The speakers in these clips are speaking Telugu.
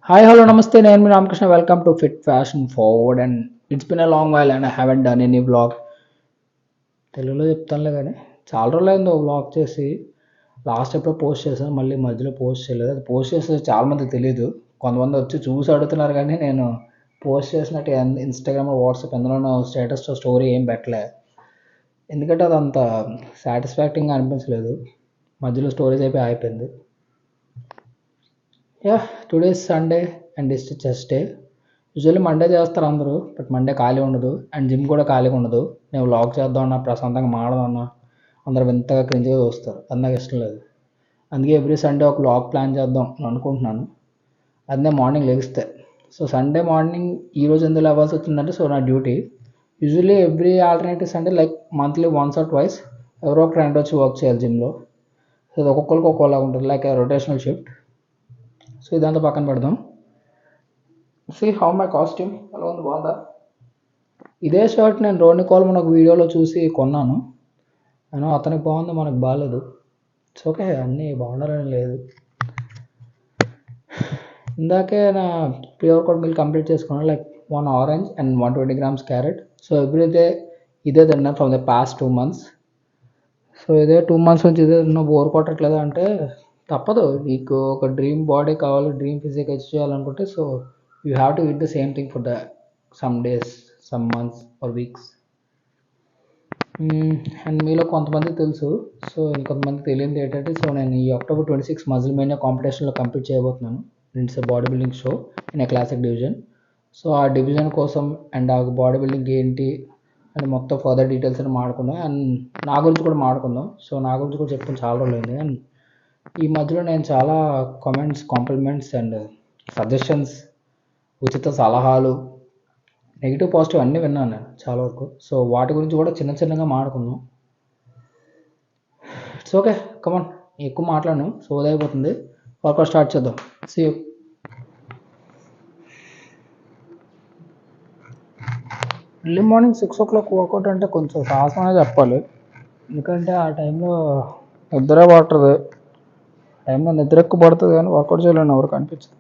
Hi, hello, namaste. నేను మీ Ramakrishna. Welcome to fit fashion forward and it's been a long while and I haven't done any blog. తెలుగులో చెప్తానులే కానీ చాలా రోజులైంది ఒక బ్లాగ్ చేసి. లాస్ట్ ఎప్పుడో పోస్ట్ చేశాను, మళ్ళీ మధ్యలో పోస్ట్ చేయలేదు. అది పోస్ట్ చేస్తే చాలా మందికి తెలియదు. కొంతమంది వచ్చి చూసి అడుగుతున్నారు కానీ నేను పోస్ట్ చేసినట్టు ఇన్స్టాగ్రామ్, వాట్సాప్ ఎందులోనో స్టేటస్లో స్టోరీ ఏం పెట్టలే. ఎందుకంటే అది అంత సాటిస్ఫాక్టింగ్గా అనిపించలేదు. మధ్యలో స్టోరీస్ అయిపోయి అయిపోయింది. Yeah, today is Sunday and it's chest day. Usually Monday చేస్తారు అందరూ, బట్ మండే ఖాళీ ఉండదు అండ్ జిమ్ కూడా ఖాళీగా ఉండదు. నేను వ్లాగ్ చేద్దామన్నా, ప్రశాంతంగా మాడదన్నా అందరూ వింతగా క్రింజ్గా చూస్తారు. అది నాకు ఇష్టం లేదు. అందుకే ఎవ్రీ సండే ఒక వ్లాగ్ ప్లాన్ చేద్దాం అని అనుకుంటున్నాను. అది నేను మార్నింగ్ లెగిస్తే. సో సండే మార్నింగ్ ఈరోజు ఎందుకు లేవాల్సి వచ్చిందంటే, సో నా duty. Usually every alternative Sunday like monthly once or twice ఎవరో ఒక ఫ్రెండ్ వచ్చి వర్క్ చేయాలి జిమ్లో. సో ఇది ఒక్కొక్కరికి ఒక్కోలాగా ఉంటుంది, లైక్ రొటేషనల్ షిఫ్ట్. సో ఇదంతా పక్కన పెడదాం. సీ హౌ మై కాస్ట్యూమ్ ఎలా ఉంది, బాగుందా? ఇదే షర్ట్ నేను రోని కోల్మన్ ఒక వీడియోలో చూసి కొన్నాను. అయినా అతనికి బాగుంది, మనకు బాగాలేదు. ఇట్స్ ఓకే, అన్నీ బాగుండాలని లేదు. ఇందాకే నా ప్రీ వర్కౌట్ మీల్ కంప్లీట్ చేసుకున్నాను, like 1 orange and 120 grams carrot. So everyday ఇదే తిన్నా from the past 2 months. So ఇదే 2 months నుంచి ఇదే తిన్నా, బోర్ కొట్టట్లేదు అంటే తప్పదు. నీకు ఒక డ్రీమ్ బాడీ కావాలి, డ్రీమ్ ఫిజిక్ అచీవ్ చేయాలనుకుంటే, so you have to eat the same thing for the sum days, some months or weeks. And మీలో కొంతమంది తెలుసు, సో ఇంకొంతమంది తెలియదు ఏంటంటే, సో నేను ఈ October 26 మజిల్ మేనియా కాంపిటీషన్లో కంపీట్ చేయబోతున్నాను. It's body building show in a classic division. So ఆ డివిజన్ కోసం అండ్ ఆ బాడీ బిల్డింగ్ ఏంటి అండ్ మొత్తం ఫర్దర్ డీటెయిల్స్ అని మాట్లాడుకుందాం. అండ్ నా గురించి కూడా మాట్లాడుకుందాం. సో నా గురించి కూడా చెప్తాను, చాలా రోజులు అయింది. అండ్ ఈ మధ్యలో నేను చాలా కామెంట్స్, కాంప్లిమెంట్స్ అండ్ సజెషన్స్, ఉచిత సలహాలు, నెగిటివ్ పాజిటివ్ అన్నీ విన్నాను నేను చాలా వరకు. సో వాటి గురించి కూడా చిన్న చిన్నగా మాట్లాడుకుందాం. It's okay, come on. ఎక్కువ మాట్లాడను, సో అయిపోతుంది. వర్కౌట్ స్టార్ట్ చేద్దాం. See you. Early morning 6 o'clock workout అంటే కొంచెం సాహసమనే చెప్పాలి. ఎందుకంటే ఆ టైంలో నిద్ర పడుతుంది, టైంలో నిద్ర ఎక్కువ పడుతుంది కానీ వర్కౌట్ చేయాలని ఎవరికి అనిపించదు.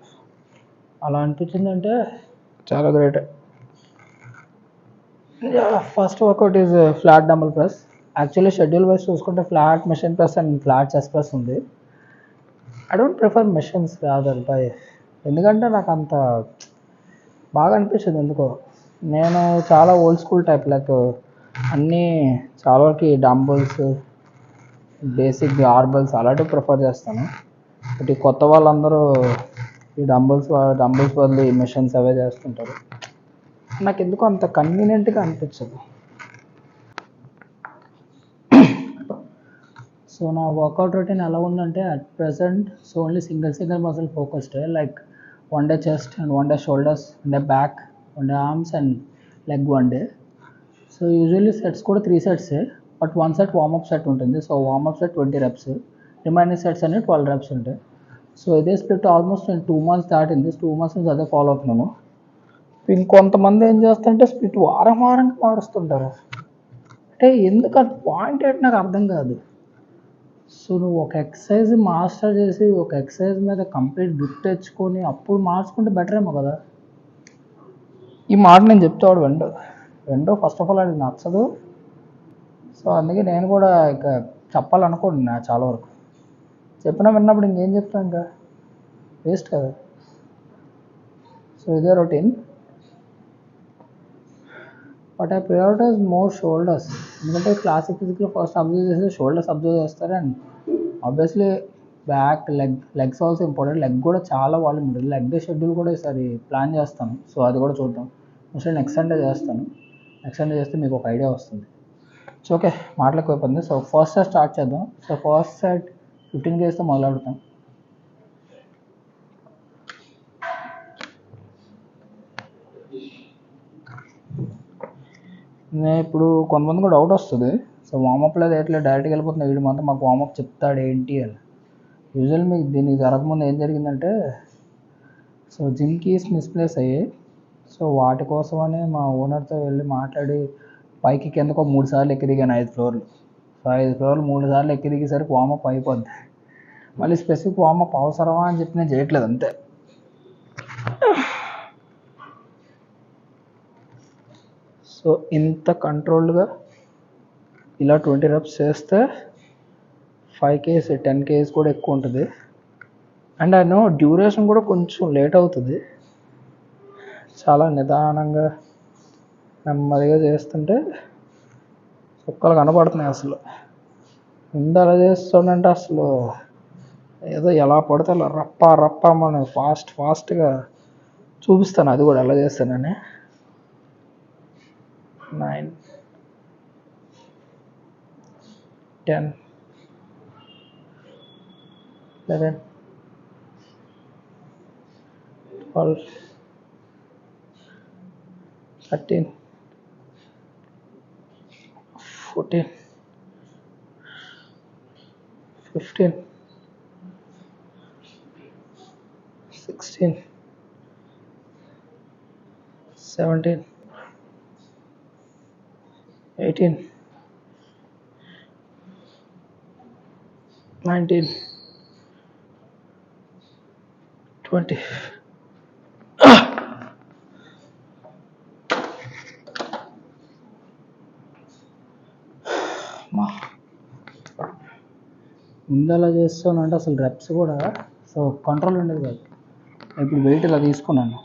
అలా అనిపించిందంటే చాలా great. First workout is flat dumbbell press. Actually schedule wise చూసుకుంటే flat machine press and flat chest press ఉంది. I don't prefer machines rather by, ఎందుకంటే నాకు అంత బాగా అనిపించదు ఎందుకో. నేను చాలా ఓల్డ్ స్కూల్ టైప్, లైక్ అన్నీ చాలా వరకు డంబుల్స్, బేసిక్ ఆర్బల్స్ అలాంటివి ప్రిఫర్ చేస్తాను. బట్ ఈ కొత్త వాళ్ళందరూ ఈ డంబుల్స్ బదులు ఈ మెషిన్స్ అవే చేస్తుంటారు. నాకు ఎందుకు అంత కన్వీనియంట్గా అనిపించదు. సో నా వర్కౌట్ రొటీన్ ఎలా ఉందంటే, at present so only single muscle focused, like 1 day chest and 1 day shoulders, 1 day back, 1 day arms and leg 1 day. So usually sets కూడా 3 sets, but 1 set warmup set ఉంటుంది. So warmup set 20 reps, remaining sets అన్ని 12 reps ఉంటాయి. సో ఇదే స్ప్లిట్ ఆల్మోస్ట్ నేను 2 months దాటింది. 2 months నుంచి అదే ఫాలో అవుతున్నాను. ఇంకొంతమంది ఏం చేస్తారంటే స్ప్లిట్ వారం వారంకి మారుస్తుంటారు. అంటే ఎందుకు అది పాయింట్ ఏంటి నాకు అర్థం కాదు. సో నువ్వు ఒక ఎక్సర్సైజ్ మాస్టర్ చేసి ఒక ఎక్సర్సైజ్ మీద కంప్లీట్ గ్రిప్ తెచ్చుకొని అప్పుడు మార్చుకుంటే బెటర్ ఏమో కదా. ఈ మాట నేను చెప్తాడు వెండో ఫస్ట్ ఆఫ్ ఆల్ అది నచ్చదు. సో అందుకే నేను కూడా ఇక చెప్పాలనుకోండి నా చాలా వరకు. చెప్పినా విన్నప్పుడు ఇంకేం చెప్తాను, ఇంకా వేస్ట్ కదా. సో ఇదే routine, but I prioritise more shoulders. ఎందుకంటే క్లాసిక్ ఫిజిక్లో ఫస్ట్ అబ్జర్వ్ చేస్తే షోల్డర్స్ అబ్జర్వ్ చేస్తారు. And obviously back, legs also important. Leg కూడా చాలా వాల్యూమ్ ఉంటుంది. లెగ్ డే షెడ్యూల్ కూడా ఈసారి ప్లాన్ చేస్తాను. సో అది కూడా చూద్దాం. మోస్ట్లీ నెక్స్ట్ సండే చేస్తాను. నెక్స్ట్ సండే చేస్తే మీకు ఒక ఐడియా వస్తుంది. సో ఓకే, మాటలు ఎక్కువైపోయింది. సో ఫస్ట్ సెట్ స్టార్ట్ చేద్దాం. So first set 15 kgsతో మొదలెడతాం. నేను ఇప్పుడు కొంతమంది కూడా డౌట్ వస్తుంది, సో వార్మప్ లేదు ఎట్లా డైరెక్ట్గా వెళ్ళిపోతుంది వీడి మాత్రం మాకు వార్మప్ చెప్తాడు ఏంటి అని. యూజువల్ మీకు దీనికి జరగకముందు ఏం జరిగిందంటే, సో జిమ్ కీస్ మిస్ప్లేస్ అయ్యాయి. సో వాటి కోసమని మా ఓనర్తో వెళ్ళి మాట్లాడి పైకి కిందకు 3 సార్లు ఎక్కి దిగాను, 5 floors. సో 5 floors 3 సార్లు ఎక్కి దిగేసరికి వార్మప్ అయిపోద్ది. మళ్ళీ స్పెసిఫిక్ వార్మప్ అవసరమా అని చెప్పి నేను చేయట్లేదు అంతే. సో ఇంత కంట్రోల్డ్గా ఇలా 20 reps చేస్తే 5 kgs 10 kgs కూడా ఎక్కువ ఉంటుంది. అండ్ ఐ నో డ్యూరేషన్ కూడా కొంచెం లేట్ అవుతుంది. చాలా నిదానంగా నెమ్మదిగా చేస్తుంటే చుక్కలు కనపడుతున్నాయి. అసలు ముందు అలా చేస్తుందంటే అసలు ఏదో ఎలా పడితే అలా రప్ప మనం ఫాస్ట్గా చూపిస్తాను, అది కూడా ఎలా చేస్తానని. 9 10 11 12 13 14 15 16 17 18 19 20. ముందు అలా చేస్తానంటే అసలు రెప్స్ కూడా సో కంట్రోల్ ఉండేది కాదు. ఇప్పుడు వెయిట్ ఇలా తీసుకున్నాను,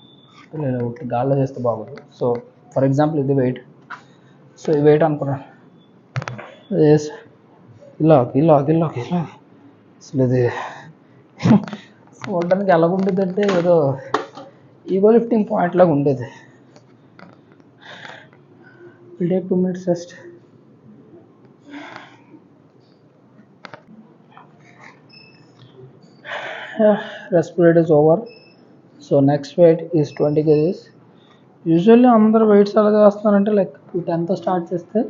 ఇలా గాల్లో చేస్తే బాగోదు. సో ఫర్ ఎగ్జాంపుల్ ఇది వెయిట్, సో ఈ వెయిట్ అనుకున్నాను ఇలా అసలు ఇది చూడడానికి ఎలాగుండేది అంటే ఏదో ఈగో లిఫ్టింగ్ పాయింట్ లాగా ఉండేది. Will take 2 minutes rest. Rest period is over. So next weight is 20 kgs. Usually అందరు వెయిట్స్ ఎలా చేస్తున్నారంటే లైక్ 10తో స్టార్ట్ చేస్తే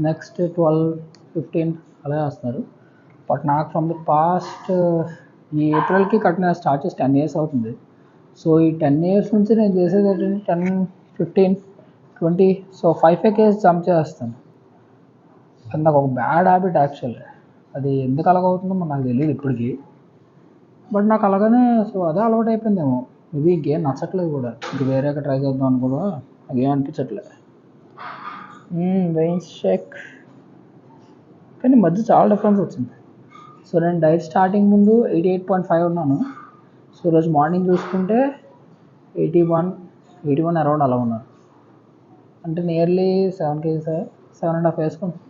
నెక్స్ట్ 12 15 అలా చేస్తున్నారు. బట్ నాకు ఫ్రమ్ ది పాస్ట్ ఈ ఏప్రిల్కి కట్టిన స్టార్ట్ చేసి 10 years అవుతుంది. సో ఈ 10 years నుంచి నేను చేసేది ఏంటంటే 10 15 20 సో 5 kgs జంప్ చేస్తాను. అది నాకు ఒక బ్యాడ్ హ్యాబిట్ యాక్చువల్లీ. అది ఎందుకు అలాగవుతుందో నాకు తెలియదు ఇప్పటికీ, బట్ నాకు అలాగనే సో అదే అలవాటు అయిపోయిందేమో. మేబీ గేమ్ నచ్చట్లేదు కూడా, ఇంక వేరేగా ట్రై చేద్దాం అని కూడా నాకు ఏం అనిపించట్లేదు. వెయిన్స్ చెక్, కానీ మధ్య చాలా డిఫరెన్స్ వచ్చింది. సో నేను డైట్ స్టార్టింగ్ ముందు 88.5 ఉన్నాను. సో ఈరోజు మార్నింగ్ చూసుకుంటే 81 అరౌండ్ అలా ఉన్నాను. అంటే నియర్లీ 7 kgs 7.5 వేసుకున్నాను.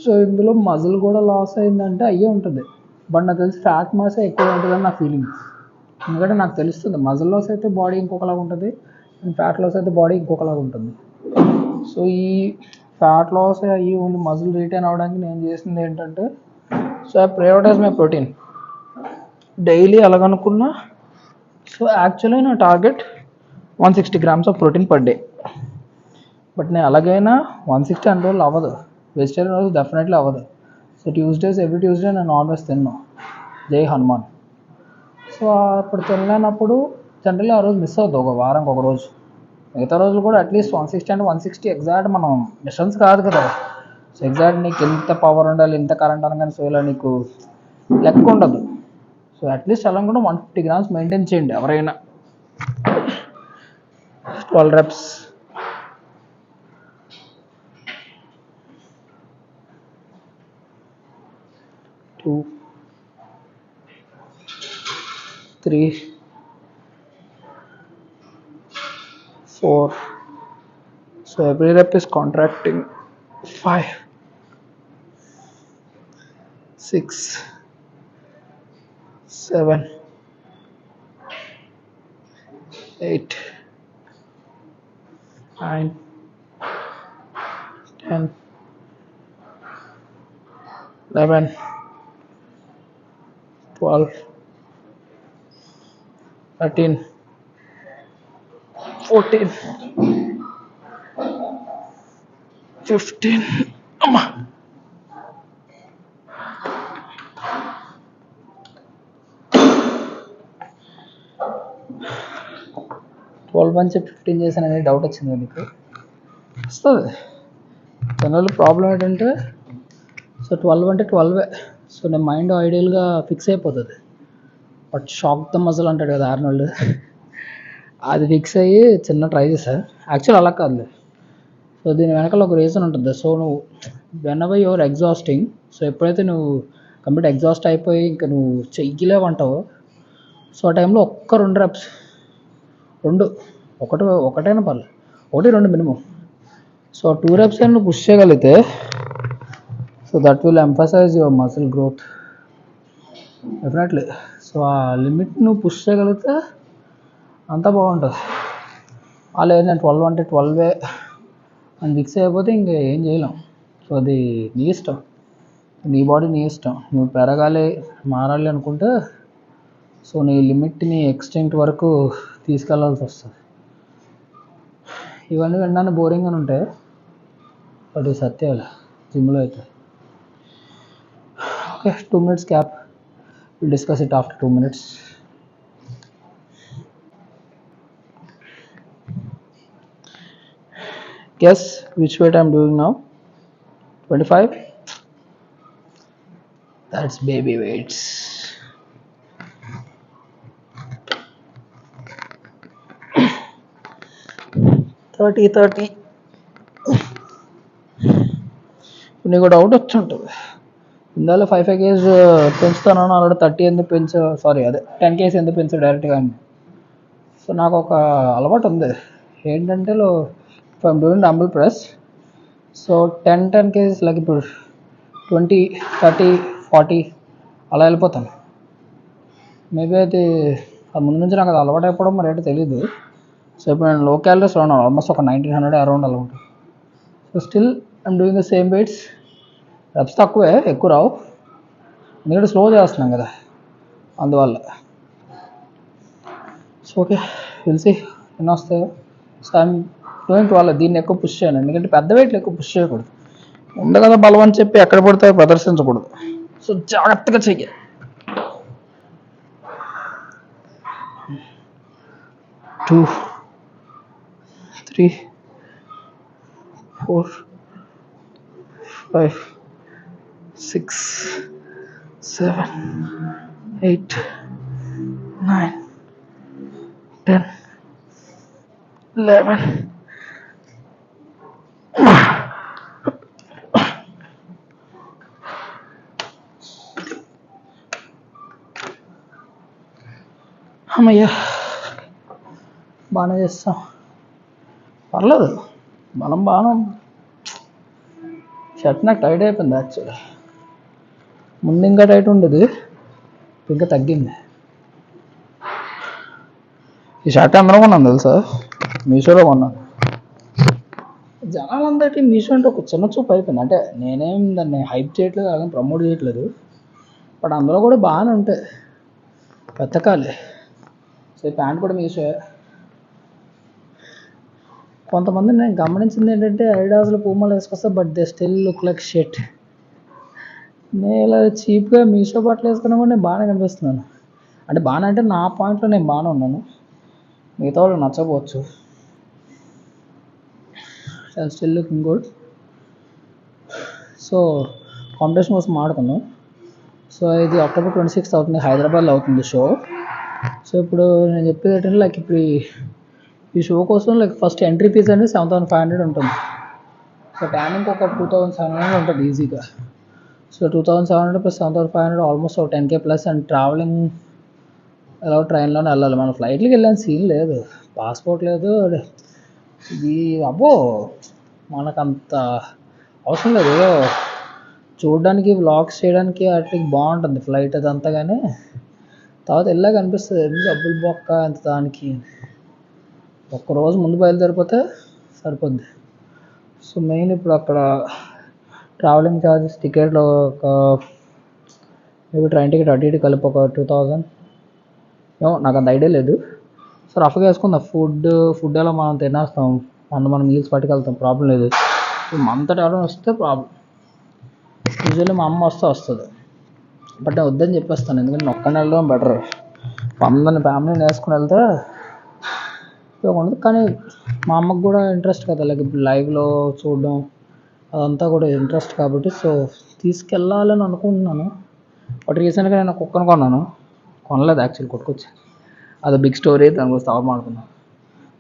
సో ఇందులో మజిల్ కూడా లాస్ అయిందంటే అయ్యే ఉంటుంది. బట్ నాకు తెలిసి ఫ్యాట్ మాసే ఎక్కువ ఉంటుందని నా ఫీలింగ్. ఎందుకంటే నాకు తెలుస్తుంది మజిల్ లాస్ అయితే బాడీ ఇంకొకలాగా ఉంటుంది, అండ్ ఫ్యాట్ లాస్ అయితే బాడీ ఇంకొకలాగా ఉంటుంది. సో ఈ ఫ్యాట్ లాస్ అయ్యి ఓన్లీ మజిల్ రిటైన్ అవ్వడానికి నేను చేసింది ఏంటంటే, so I prioritize my protein daily అలాగనుకున్నా. సో యాక్చువల్లీ నా target 160 grams of protein per day. But నేను అలాగైనా 160 అన్ని రోజులు అవ్వదు, వెజిటేరియన్ రోజు డెఫినెట్లీ అవ్వదు. సో ఎవ్రీ ట్యూస్డే నేను నాన్ వెజ్ తిన్నాను, జై హనుమాన్. సో అప్పుడు తినలేనప్పుడు జనరల్లీ ఆ రోజు మిస్ అవుతుంది, ఒక వారానికి ఒక రోజు. మిగతా రోజులు కూడా అట్లీస్ట్ 160 అంటే 160 ఎగ్జాక్ట్ మనం డిస్టెన్స్ కాదు కదా. సో ఎగ్జాక్ట్ నీకు ఎంత పవర్ ఉండాలి, ఎంత కరెంట్ అనగానే సో ఇలా నీకు లెక్క ఉండదు. సో అట్లీస్ట్ అలా కూడా 150 grams మెయింటైన్ చేయండి ఎవరైనా. 12 reps. Two, 3, 4. So every rep is contracting. 5, 6, 7, 8, 9, 10, 11, 12, 13, 14, 15. అమ్మా 12 అని చెప్పి 15 చేశాననే డౌట్ వచ్చింది మీకు. వస్తుంది జనరల్. ప్రాబ్లం ఏంటంటే సో 12 అంటే 12. సో నా మైండ్ ఐడియల్గా ఫిక్స్ అయిపోతుంది. బట్ షాక్ ద మజిల్ అంటాడు కదా ఆర్నాల్డ్, అది ఫిక్స్ అయ్యి చిన్న ట్రై చేశాను. యాక్చువల్ అలా కాదులే, సో దీని వెనకాల ఒక రీజన్ ఉంటుంది. సో నువ్వు when ever your exhausting, so ఎప్పుడైతే నువ్వు కంప్లీట్ ఎగ్జాస్ట్ అయిపోయి ఇంకా నువ్వు చెయ్యలేవంటావో, సో ఆ టైంలో ఒక్క 2 reps, ఒకటైనా పర్లేదు, 1-2 మినిమం. సో 2 reps నువ్వు పుష్ చేయగలిగితే, so that will emphasize your muscle growth definitely. So ఆ లిమిట్ నువ్వు పుష్ చేయగలిగితే అంతా బాగుంటుంది. లేదు నేను 12 అంటే 12 అని ఫిక్స్ అయిపోతే ఇంకా ఏం చేయలేం. సో అది నీ ఇష్టం, నీ బాడీ నీ ఇష్టం. నువ్వు పెరగాలి మారాలి అనుకుంటే సో నీ లిమిట్ని ఎక్స్టెంట్ వరకు తీసుకెళ్లాల్సి వస్తుంది. ఇవన్నీ వినడానికి బోరింగ్ అని ఉంటాయి, బట్ సత్యాలు జిమ్లో అయితే. Okay, 2 minutes gap, will discuss it after 2 minutes. Guess which weight I'm doing now? 25? That's baby weights. $30. నీకు డౌట్ వచ్చి ఉంటుంది, ఇందాలో 5 kgs పెంచుతాను ఆల్రెడీ 30 ఎందుకు పెంచు, సారీ అదే 10 kgs ఎందుకు పెంచు డైరెక్ట్గా అని. సో నాకు ఒక అలవాటు ఉంది ఏంటంటే, if I'm doing dumbbell press, so 10 kgs like ఇప్పుడు 20, 30, 40 అలా వెళ్ళిపోతాను. మేబీ అయితే ముందు నుంచి నాకు అది అలవాటు అయిపోవడం మరి ఏంటో తెలీదు. సో ఇప్పుడు నేను లో క్యాలరీస్ ఉన్నాను, ఆల్మోస్ట్ ఒక 1900 అరౌండ్ అలా ఉంటుంది. So still I'm doing the same weights. Reps తక్కువే, ఎక్కువ రావు, ఎందుకంటే స్లో చేస్తున్నాం కదా అందువల్ల. సో ఓకే, తెలిసి ఎన్ని వస్తాయో. So I'm doing 12. దీన్ని ఎక్కువ పుష్ చేయను, ఎందుకంటే పెద్ద వెయిట్లు ఎక్కువ పుష్ చేయకూడదు. ఉంది కదా బలం అని చెప్పి ఎక్కడ పడితే ప్రదర్శించకూడదు. సో జాగ్రత్తగా చెయ్యి. 2, 3, 4, 5, 6, 7, 8, 9, 10, 11. అమ్మయ్యా, బాగానే చేస్తాం, పర్లేదు, బలం బాగానే ఉంది. షర్ట్ నాకు టైట్ అయిపోయింది యాక్చువల్లీ, ముందు ఇంకా టైట్ ఉండేది, ఇంకా తగ్గింది. ఈ షర్ట్ అందరూ కొన్నాను తెలుసా, మీషోలో కొన్నాను. జనాలందరికీ మీషో అంటే ఒక చిన్న చూపు అయిపోయింది. అంటే నేనేం దాన్ని హైప్ చేయట్లేదు, అలాగే ప్రమోట్ చేయట్లేదు, బట్ అందులో కూడా బాగానే ఉంటాయి, వెతకాలి. సో ఈ ప్యాంట్ కూడా మీషో. కొంతమంది నేను గమనించింది ఏంటంటే, అడిడాస్లో పూమాలు వేసుకొస్తా, but they still look like shit. నేను ఇలా చీప్గా మీషో బట్టలు వేసుకున్నా కూడా నేను బాగానే కనిపిస్తున్నాను. అంటే బాగానే అంటే నా పాయింట్లో నేను బాగానే ఉన్నాను, మిగతా వాళ్ళకి నచ్చకపోవచ్చు. Still looking good. So competition కోసం ఆడుతున్నాను. సో ఇది October 26 అవుతుంది, హైదరాబాద్లో అవుతుంది షో. సో ఇప్పుడు నేను చెప్పేది ఏంటంటే, లైక్ ఇప్పుడు ఈ షో కోసం లైక్ ఫస్ట్ ఎంట్రీ ఫీజ్ అనేది 7500 ఉంటుంది. సో ట్యానింగ్ ఒక 2700 ఉంటుంది ఈజీగా. సో 2700 + 7500 ఆల్మోస్ట్ ఒక 10K ప్లస్. అండ్ ట్రావెలింగ్ ఎలా ట్రైన్లోనే వెళ్ళాలి, మనం ఫ్లైట్కి వెళ్ళాను సీన్ లేదు, పాస్పోర్ట్ లేదు, ఇది అబ్బో మనకంత అవసరం లేదు. ఏదో చూడడానికి వ్లాగ్స్ చేయడానికి వాటికి బాగుంటుంది ఫ్లైట్ అదంతా, కానీ తర్వాత వెళ్ళాక అనిపిస్తుంది ఎందుకు డబ్బులు బొక్క ఎంత దానికి. ఒక్కరోజు ముందు బయలుదేరిపోతే సరిపోద్ది. సో మెయిన్ ఇప్పుడు అక్కడ ట్రావెలింగ్ ఛార్జెస్, టికెట్లో ఒక మేబీ ట్రైన్ టికెట్ అటు ఇటు కలిపి ఒక 2000, నాకు అంత ఐడియా లేదు. సో రఫ్గా వేసుకుందాం. ఫుడ్ ఎలా మనం తినేస్తాం, మనం మీల్స్ పట్టుకెళ్తాం, ప్రాబ్లం లేదు. మనతో ఎవరైనా వస్తే ప్రాబ్లం. యూజువల్లీ మా అమ్మ వస్తుంది, బట్ నేను వద్దని చెప్పేస్తాను, ఎందుకంటే నేను ఒక్కడిని వెళ్ళడం బెటర్. అందరిని ఫ్యామిలీని వేసుకుని వెళ్తే ఉండదు. కానీ మా అమ్మకు కూడా ఇంట్రెస్ట్ కదా, లైక్ లైవ్లో చూడడం అదంతా కూడా ఇంట్రెస్ట్ కాబట్టి సో తీసుకెళ్ళాలని అనుకుంటున్నాను. బట్ రీసెంట్గా నేను కుక్కను కొనలేదు యాక్చువల్లీ, కొట్టుకొచ్చి అది బిగ్ స్టోరీ, దాని గురించి మాట్లాడుకున్నాను.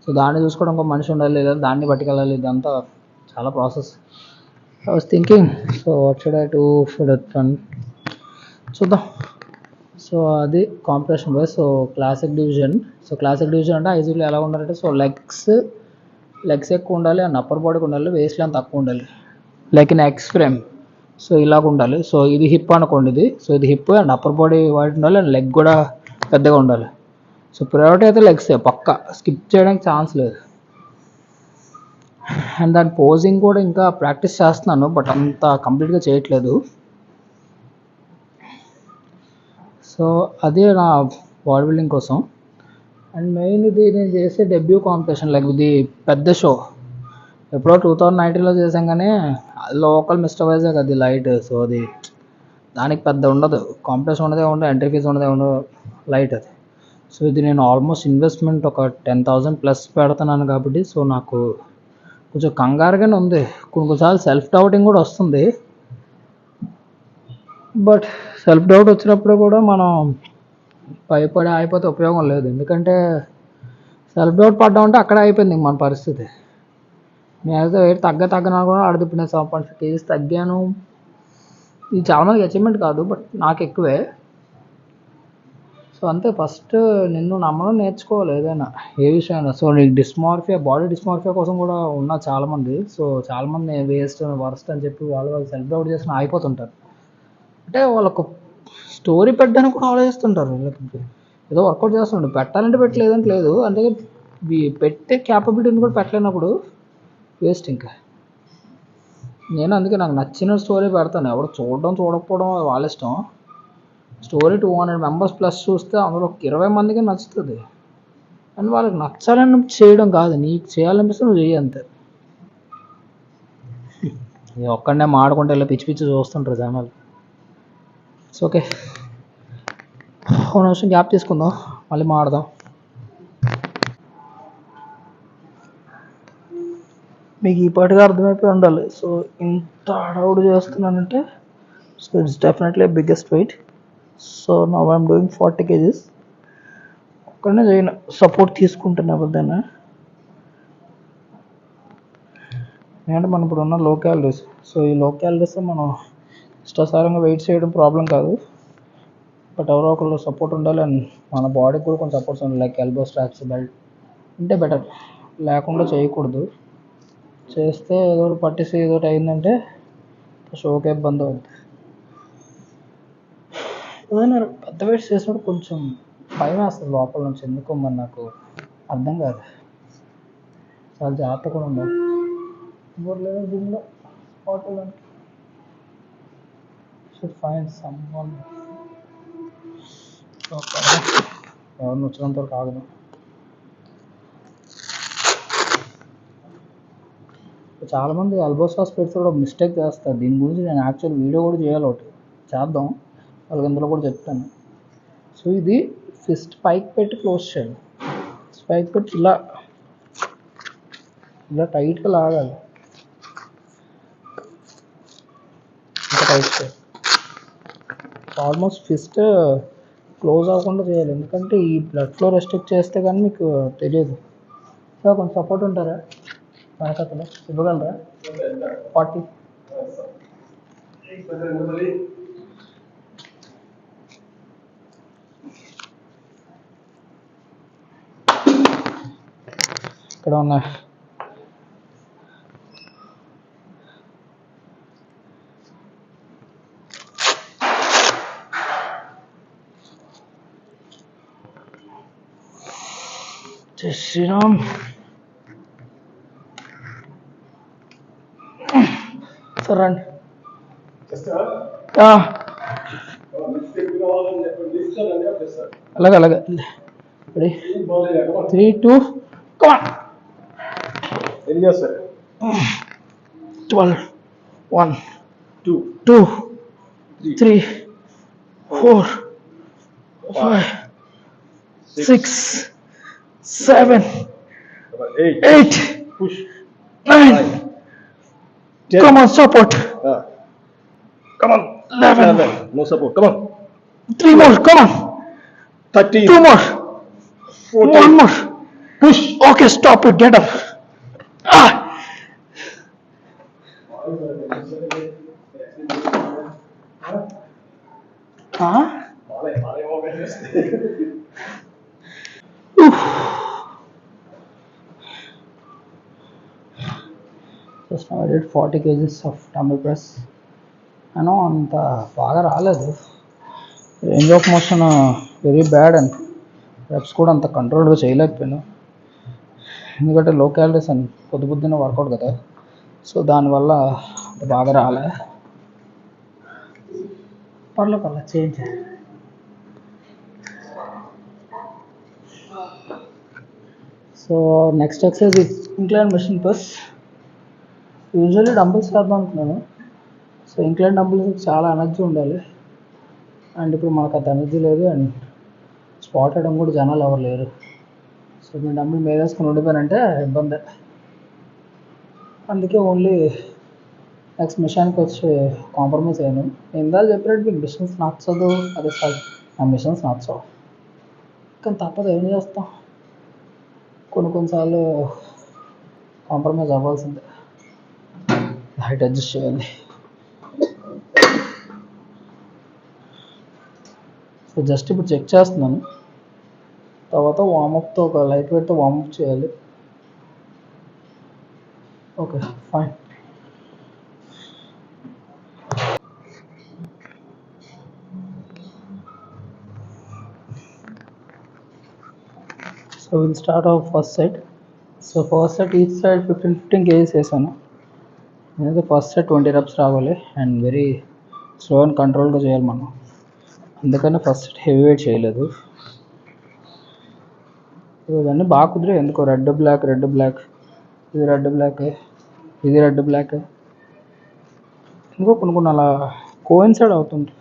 సో దాన్ని చూసుకోవడం ఒక మనిషి ఉండాలి, లేదా దాన్ని పట్టుకెళ్ళాలి, ఇదంతా చాలా process. I was thinking, so what should I do for that one, చూద్దాం. సో అది competition by. So classic division. So classic division అంటే ఐజీలో ఎలా ఉండాలంటే, సో లెగ్స్ ఎక్కువ ఉండాలి అండ్ అప్పర్ బాడీకి ఉండాలి, వేస్ట్ లెంత్ తక్కువ ఉండాలి, like in X frame. So ఇలాగ ఉండాలి. సో ఇది హిప్ అనుకోండి, ఇది. సో ఇది hip and upper body wide ఉండాలి అండ్ లెగ్ కూడా పెద్దగా ఉండాలి. సో ప్రయారిటీ అయితే లెగ్సే పక్కా, స్కిప్ చేయడానికి ఛాన్స్ లేదు. అండ్ దాని పోజింగ్ కూడా ఇంకా ప్రాక్టీస్ చేస్తున్నాను, బట్ అంత కంప్లీట్గా చేయట్లేదు. సో అదే నా బాడీ బిల్డింగ్ కోసం. అండ్ మెయిన్ ఇది నేను చేసే డెబ్యూ కాంపిటీషన్, లైక్ ఇది పెద్ద షో. ఎప్పుడో 2019లో చేసాం, కానీ లోకల్ మిస్టర్ వైజాగ్ అది లైట్. సో అది దానికి పెద్ద ఉండదు, కాంపిటీషన్ ఉండదే ఉండదు, ఎంట్రీ ఫీజు ఉండదే ఉండదు, లైట్ అది. సో ఇది నేను ఆల్మోస్ట్ ఇన్వెస్ట్మెంట్ ఒక 10,000 ప్లస్ పెడుతున్నాను కాబట్టి, సో నాకు కొంచెం కంగారుగానే ఉంది. కొన్నిసార్లు సెల్ఫ్ డౌటింగ్ కూడా వస్తుంది. బట్ సెల్ఫ్ డౌట్ వచ్చినప్పుడు కూడా మనం భయపడి అయిపోతే ఉపయోగం లేదు. ఎందుకంటే సెల్ఫ్ డౌట్ పడ్డామంటే అక్కడే అయిపోయింది మన పరిస్థితి. నేనైతే వెయిట్ తగ్గనా కూడా ఆడదు. ఇప్పుడు నేను 7.5 kgs తగ్గాను. ఇది చాలామందికి అచీవ్మెంట్ కాదు, బట్ నాకు ఎక్కువే. సో అంతే, ఫస్ట్ నిన్ను నమ్మడం నేర్చుకోవాలి ఏదైనా, ఏ విషయమైనా. సో నీకు డిస్మార్ఫియా, బాడీ డిస్మార్ఫియా కోసం కూడా ఉన్నారు చాలామంది. సో చాలామంది వేస్ట్ వర్స్ట్ అని చెప్పి వాళ్ళు సెల్ఫ్ డౌట్ చేసిన అయిపోతుంటారు. అంటే వాళ్ళకు స్టోరీ పెట్టడానికి కూడా ఆలోచిస్తుంటారు. ఏదో వర్కౌట్ చేస్తుంటారు, పెట్టాలంటే పెట్టలేదంటే లేదు. అందుకే పెట్టే క్యాపబిలిటీని కూడా పెట్టలేనప్పుడు వేస్ట్. ఇంకా నేను అందుకే నాకు నచ్చిన స్టోరీ పెడతాను. ఎవరు చూడకపోవడం వాళ్ళ ఇష్టం. స్టోరీ 200 మెంబర్స్ ప్లస్ చూస్తే అందులో 20 మందికి నచ్చుతుంది. అండ్ వాళ్ళకి నచ్చాలని చేయడం కాదు, నీకు చేయాలనిపిస్తే నువ్వు చేయి అంతే. ఒక్కడనే మాడుకుంటే ఇలా పిచ్చి పిచ్చి చూస్తుంటారు జనాలు. ఇట్స్ ఓకే, ఒక నిమిషం గ్యాప్ తీసుకుందాం, మళ్ళీ మాడదాం. మీకు ఈ పాటిగా అర్థమైపోయి ఉండాలి. సో ఇంత హడావుడు చేస్తున్నానంటే, so it's definitely biggest weight. So now I'm doing 40 kgs. ఒక్కడనే చేయను, సపోర్ట్ తీసుకుంటున్నా ఎవరిదైనా. ఎందుకంటే మనం ఇప్పుడు ఉన్న లో క్యాలరీస్. సో ఈ లో క్యాలరీస్ మనం ఇష్టాసారంగా వెయిట్ చేయడం ప్రాబ్లం కాదు, బట్ ఎవరో ఒకళ్ళు సపోర్ట్ ఉండాలి. అండ్ మన బాడీకి కూడా కొంచెం సపోర్ట్స్ ఉండాలి, లైక్ ఎల్బో స్ట్రాప్స్, బెల్ట్ ఉంటే బెటర్. లేకుండా చేయకూడదు. చేస్తే ఏదో ఒకటి పట్టేసి ఏదో ఒకటి అయిందంటే షోకే ఇబ్బంది అవుతుంది. ఏదైనా పెద్ద వెయిట్స్ చేసినప్పుడు కొంచెం భయం వేస్తుంది లోపల నుంచి, ఎందుకో మరి నాకు అర్థం కాదు. చాలా జాగ్రత్త కూడా ఉండాలి. ఎవరు లేదు దీనిలో హోటల్ షుడ్ ఫైండ్ సమ్వన్. ఎవరిని వచ్చినంత వరకు ఆగదు. చాలామంది ఎల్బో సాస్ పెడితే కూడా మిస్టేక్ చేస్తారు. దీని గురించి నేను యాక్చువల్ వీడియో కూడా చేయాలి, ఒకటి చేద్దాం, వాళ్ళకి ఇందులో కూడా చెప్తాను. సో ఇది ఫిస్ట్ పైకి పెట్టి క్లోజ్ చేయాలి. పైకి పెట్టి ఇలా టైట్గా లాగాలి, ఇంకా టైట్ చేయాలి. ఆల్మోస్ట్ ఫిస్ట్ క్లోజ్ అవ్వకుండా చేయాలి, ఎందుకంటే ఈ బ్లడ్ ఫ్లో రెస్ట్రిక్ట్ చేస్తే కానీ మీకు తెలియదు. సో కొంచెం సపోర్ట్ ఉంటారా వెనకతలో, ఇవ్వగలరా? 40. ఇక్కడ ఉన్నాయి. జై శ్రీరామ్. సరే రండి. అలాగే 3, 2, 12, 1, 2, 3, 4, 5, 6, 7, 8, 9. Come on, support. Come on. 11. No support. Come on. 3 more. Come on. 13. 2 more. 14. 1 more. Push. Okay, stop it. Get up. Just now I did 40 kgs of dumbbell press. అయినా అంత బాగా రాలేదు. Range of motion very bad and reps కూడా అంత కంట్రోల్గా చేయలేకపోయాను. ఎందుకంటే లో క్యాలరీస్ అండ్ పొద్దున వర్కౌట్ కదా, సో దానివల్ల బాగా రాలే. పర్లేదు change. So next exercise is incline machine press. Usually dumbbells వేద్దాం అనుకున్నాను. సో ఇంక్లైన్ డంబుల్స్ చాలా ఎనర్జీ ఉండాలి, అండ్ ఇప్పుడు మనకు అంత ఎనర్జీ లేదు, అండ్ స్పాట్ వేయడం కూడా జనాలు ఎవరు లేరు. సో నేను డంబుల్ మీద వేసుకుని ఉండిపోయానంటే ఇబ్బంది. అందుకే ఓన్లీ నెక్స్ట్ మిషన్కి వచ్చి కాంప్రమైజ్ అయ్యాను. నేను ఇందాక చెప్పినట్టు మీకు మిషన్స్ నచ్చదు, అదే సార్ నా మిషన్స్ నచ్చవు, కానీ తప్పదు, ఏం చేస్తాం, కొన్నిసార్లు కాంప్రమైజ్ అవ్వాల్సిందే, హైట్ అడ్జస్ట్ చేయాలి. సో జస్ట్ ఇప్పుడు చెక్ చేస్తున్నాను, తర్వాత వార్మప్తో ఒక లైట్ వెయిట్తో వార్మప్ చేయాలి. Okay fine. So will start of first set. So first set each side 15 kgs వేసాను. నేనైతే ఫస్ట్ సెట్ 20 reps రావాలి, అండ్ వెరీ స్లో అండ్ కంట్రోల్గా చేయాలి మనం, అందుకని ఫస్ట్ సెట్ హెవీ వెయిట్ చేయలేదు. ఇవన్నీ బాగా కుదిరాయి ఎందుకో, రెడ్ బ్లాక్, ఇది రెడ్ బ్లాక్, ఇది రెడ్ బ్లాక్, ఇంకో కొన్ని అలా కోయిన్సైడ్ అవుతుంది.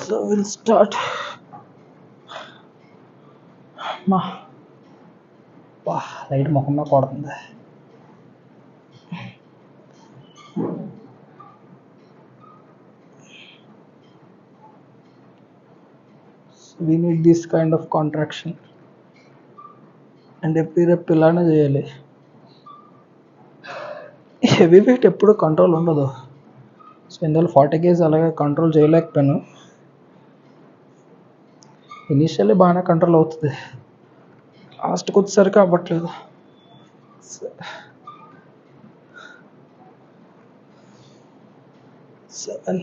So will start. లైట్ ముఖంగా కొడుతుంది. We need this kind of contraction, and every rep ఇలానే చేయాలి. హెవీ వెయిట్ ఎప్పుడు కంట్రోల్ ఉండదు. సో ఇందులో 40 kgs అలాగే కంట్రోల్ చేయలేకపోయాను. ఇనీషియల్లీ బాగానే కంట్రోల్ అవుతుంది, లాస్ట్కి వచ్చేసరికి అవ్వట్లేదు. 7,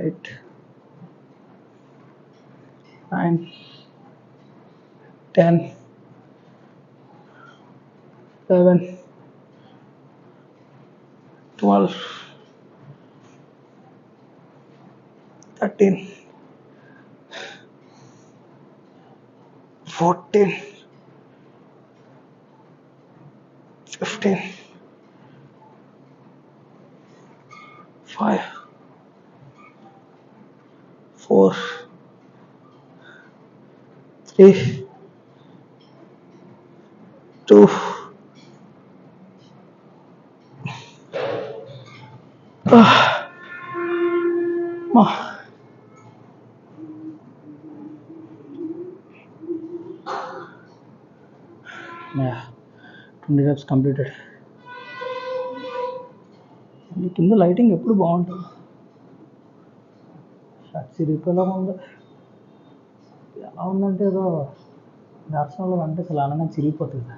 8, 9, 10, 11, 12, 13, 14, 15, 5, 4, 3, 2, yeah, 20 reps completed. కింద లైటింగ్ ఎప్పుడు బాగుంటుంది. షర్ట్ చిరిగిపోయేలా ఉంది. ఎలా ఉందంటే ఏదో దర్శనంలో అంటే అసలు అలానే చిరిగిపోతుంది,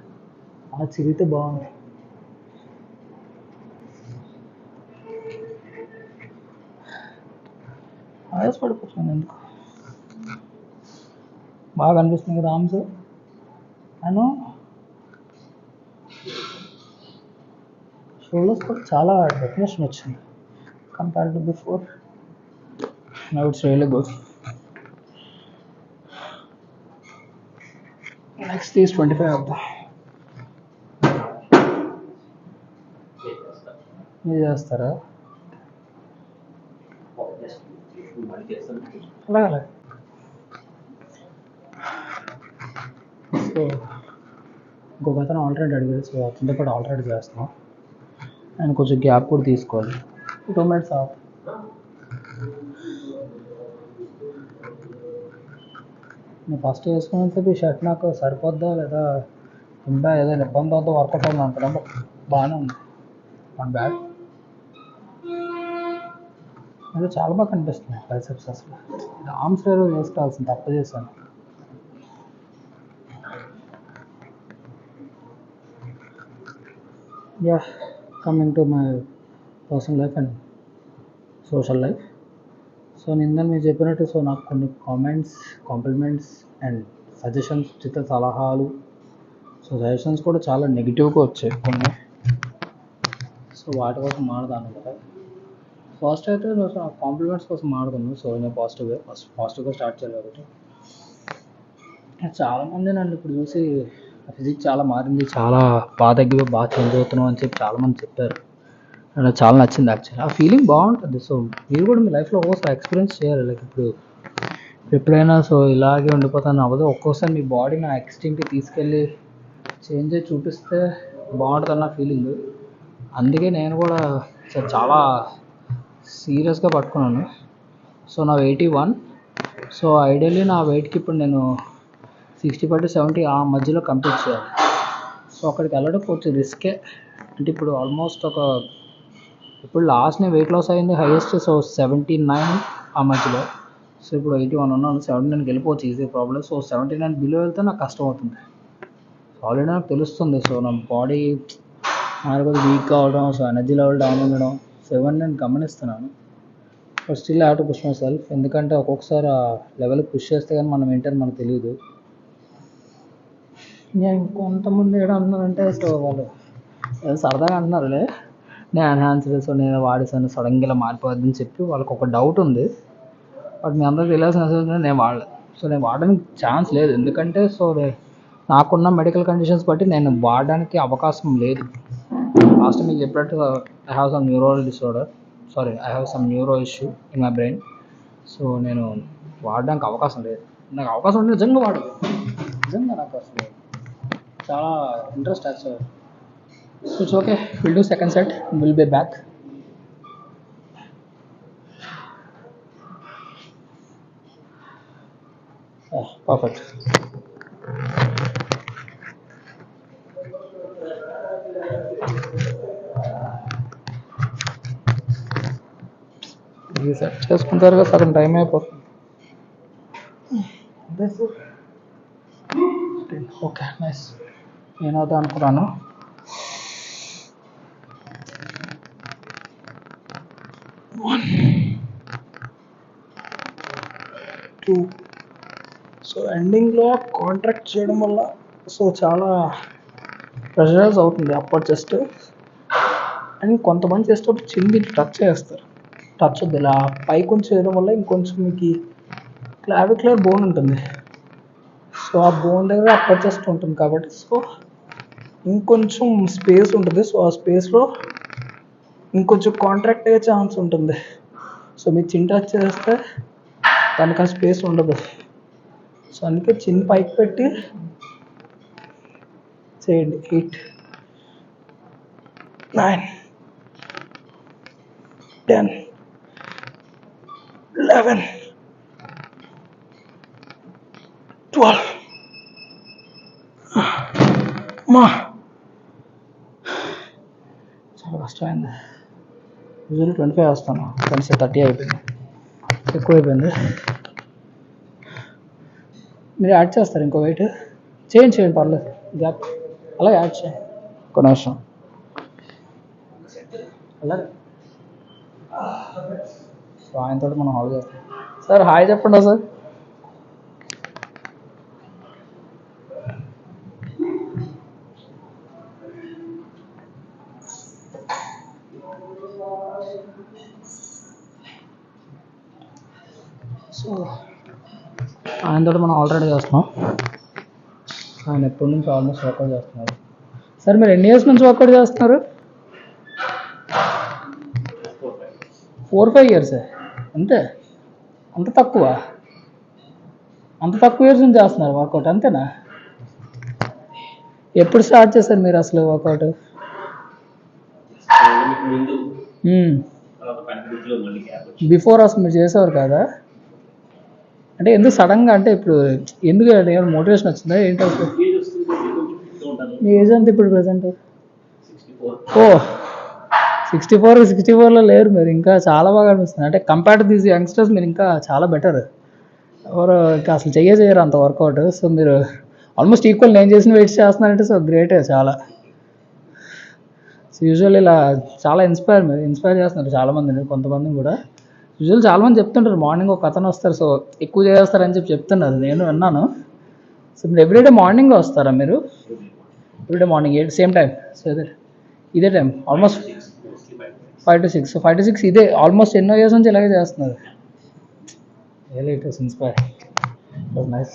అలా చిరిగితే బాగుంది. ఆయాసపడిపోతుంది ఎందుకు, బాగా అనిపిస్తుంది కదా ఆర్మ్స్. నేను షోల్డర్స్ కూడా చాలా డెఫినేషన్ వచ్చింది compare to before. Now it's really good. Next is 25 అవుతా. మీరు చేస్తారా? అలాగే. సో ఇంకొక అతను ఆల్టర్నేట్ అడిగాడు, సో అతనితో పాటు ఆల్టర్నేట్ చేస్తున్నాం. అండ్ కొంచెం గ్యాప్ కూడా తీసుకోవాలి. 2 minutes ఆఫ్. నేను ఫస్ట్ వేసుకున్నంతసేపు ఈ షర్ట్ నాకు సరిపోద్దా లేదా ఇంకా ఏదైనా ఇబ్బంది అవుతుందో వర్కౌట్ అవుతుంది అనుకున్నాను, బట్ బాగానే ఉంది, నాట్ బ్యాడ్. అది చాలా బాగా కనిపిస్తుంది బైసెప్స్ అసలు. ఆర్మ్స్ వేరు వేసుకోవాల్సింది, తప్పు చేశాను. Yeah, coming to my personal life and social life. So నేను ఇందాక మీరు చెప్పినట్టు, సో నాకు కొన్ని కామెంట్స్, కాంప్లిమెంట్స్ అండ్ సజెషన్స్, ఉచిత సలహాలు, సో సజెషన్స్ కూడా చాలా నెగిటివ్గా వచ్చాయి కొన్ని. సో వాటి కోసం మాడదాను కదా. ఫస్ట్ అయితే కాంప్లిమెంట్స్ కోసం మాడుతున్నాను. సో నేను పాజిటివ్గా స్టార్ట్ చేయాలి కాబట్టి. చాలామంది నన్ను ఇప్పుడు చూసి ఫిజిక్స్ చాలా మారింది, చాలా బాగా తగ్గిపోయి బాగా చేంజ్ అవుతున్నావు అని చెప్పి చాలామంది చెప్పారు. నాకు చాలా నచ్చింది యాక్చువల్లీ. ఆ ఫీలింగ్ బాగుంటుంది. సో మీరు కూడా మీ లైఫ్లో ఒక్కోసారి ఎక్స్పీరియన్స్ చేయాలి. లైక్ ఇప్పుడు ఎప్పుడైనా సో ఇలాగే ఉండిపోతాను అవ్వదు. ఒక్కోసారి మీ బాడీని ఆ ఎక్స్ట్రీమ్కి తీసుకెళ్ళి చేంజ్ అయ్యి చూపిస్తే బాగుంటుంది నా ఫీలింగ్. అందుకే నేను కూడా చాలా సీరియస్గా పట్టుకున్నాను. సో నా 81. సో ఐడియల్లీ నా వెయిట్కి ఇప్పుడు నేను 65 to 70 ఆ మధ్యలో కంప్లీట్ చేయాలి. సో అక్కడికి వెళ్ళడం కొంచెం రిస్కే. అంటే ఇప్పుడు ఆల్మోస్ట్ ఇప్పుడు లాస్ట్ నేను వెయిట్ లాస్ అయింది హైయెస్ట్ సో 79 ఆ మధ్యలో. సో ఇప్పుడు 81 ఉన్నాను. 79కి వెళ్ళిపోవచ్చు ఈజీ ప్రాబ్లం. సో 79 బిలో వెళ్తే నాకు కష్టం అవుతుంది. ఆల్రెడీ నాకు తెలుస్తుంది. సో నా బాడీ నాకు వీక్ కావడం, సో ఎనర్జీ లెవెల్ డౌన్ ఉండడం, సో ఇవన్నీ నేను గమనిస్తున్నాను. But still have to push myself. ఎందుకంటే ఒక్కొక్కసారి ఆ లెవెల్కి పుష్ చేస్తే కానీ మనం ఏంటని మనకు తెలియదు. నేను కొంతమంది ఏడా అంటున్నారంటే, సో వాళ్ళు సరదాగా అంటున్నారులే నేను ఎన్హాన్స్డ్, సో నేను వాడేసాను సడన్గా ఇలా మారిపోద్దని చెప్పి వాళ్ళకి ఒక డౌట్ ఉంది. బట్ మీ అందరికి తెలియాల్సిన అవసరం నేను వాడలేదు. సో నేను వాడడానికి ఛాన్స్ లేదు. ఎందుకంటే సో నాకున్న మెడికల్ కండిషన్స్ బట్టి నేను వాడడానికి అవకాశం లేదు. లాస్ట్ మీకు చెప్పినట్టు I have some neural disorder, I have some neuro issue in my brain. So నేను వాడడానికి అవకాశం లేదు. నాకు అవకాశం ఉంటే నిజంగా వాడదు. నిజంగా నాకు అసలు చాలా interest actual. So it's okay, will do second set, will be back. Perfect. ఇది సెట్ చేసుకుంటారు కదా, సగం టైం అయిపోతుంది. Okay, nice. నేను అవుతా అనుకున్నాను. సో ఎండింగ్లో కాంట్రాక్ట్ చేయడం వల్ల సో చాలా ప్రెషరైజ్ అవుతుంది అప్పర్ చెస్ట్. అండ్ కొంతమంది చేసేటప్పుడు చిన్ని టచ్ చేస్తారు. టచ్ వద్దు, ఇలా పైకి కొంచెం చేయడం వల్ల ఇంకొంచెం మీకు క్లావిక్యులర్ బోన్ ఉంటుంది. సో ఆ బోన్ దగ్గర అప్పర్ చెస్ట్ ఉంటుంది కాబట్టి సో ఇంకొంచెం స్పేస్ ఉంటుంది. సో ఆ స్పేస్లో ఇంకొంచెం కాంట్రాక్ట్ అయ్యే ఛాన్స్ ఉంటుంది. సో మీరు చిన్న టచ్ చేస్తే దానికి ఆ స్పేస్ ఉండదు. సో అందుకే చిన్న పైకి పెట్టి చేయండి. 8, 9, 10, 11, 12. మా చాలా కష్టమైంది. యూజువల్లీ 25 వేస్తాను, 30 అయిపోయింది, ఎక్కువైపోయింది. మీరు యాడ్ చేస్తారు ఇంకో వెయిట్? చేయండి పర్లేదు, గ్యాప్ అలా యాడ్ చేయండి ఒక నిమిషం. అలాగే సో ఆయనతో మనం హాల్ చేస్తాం. సార్ హాయ్ చెప్పండి సార్. సో ఆయనతో మనం ఆల్రెడీ చేస్తున్నాం. ఆయన ఎప్పటి నుంచి ఆల్మోస్ట్ వర్కౌట్ చేస్తున్నారు. సార్ మీరు ఎన్ని ఇయర్స్ నుంచి వర్కౌట్ చేస్తున్నారు? 4-5 ఇయర్స్ అంతే? అంత తక్కువ ఇయర్స్ నుంచి చేస్తున్నారు వర్కౌట్ అంతేనా? ఎప్పుడు స్టార్ట్ చేశారు మీరు అసలు వర్కౌట్? బిఫోర్ అసలు మీరు చేసేవారు కదా? అంటే ఎందుకు సడన్గా, అంటే ఇప్పుడు ఎందుకు ఏమైనా మోటివేషన్ వచ్చిందా ఏంటి అసలు? మీ ఏజ్ అంత ఇప్పుడు ప్రజెంట్? ఓ 64లో లేరు మీరు, ఇంకా చాలా బాగా అనిపిస్తుంది. అంటే కంపేర్ టు దీస్ యంగ్స్టర్స్ మీరు ఇంకా చాలా బెటర్. ఎవరు ఇంకా అసలు చేయరు అంత వర్కౌట్. సో మీరు ఆల్మోస్ట్ ఈక్వల్ నేను చేసిన వెయిట్స్ చేస్తున్నారంటే సో గ్రేటే చాలా. సో యూజువల్ ఇలా చాలా ఇన్స్పైర్ చేస్తున్నారు చాలామందిని, కొంతమందిని కూడా. యూజువల్ చాలామంది చెప్తుంటారు మార్నింగ్ ఒక అతను వస్తారు, సో ఎక్కువ చేస్తారని చెప్తున్నారు, నేను విన్నాను. సో మీరు ఎవ్రీడే మార్నింగ్ వస్తారా మీరు? Everyday morning same time? So ఇదే time almost 5 to 6. So 5 to 6 ఇదే ఆల్మోస్ట్ ఎన్నో ఇయర్స్ నుంచి ఇలాగే చేస్తున్నారు. Really it was inspire, it was nice.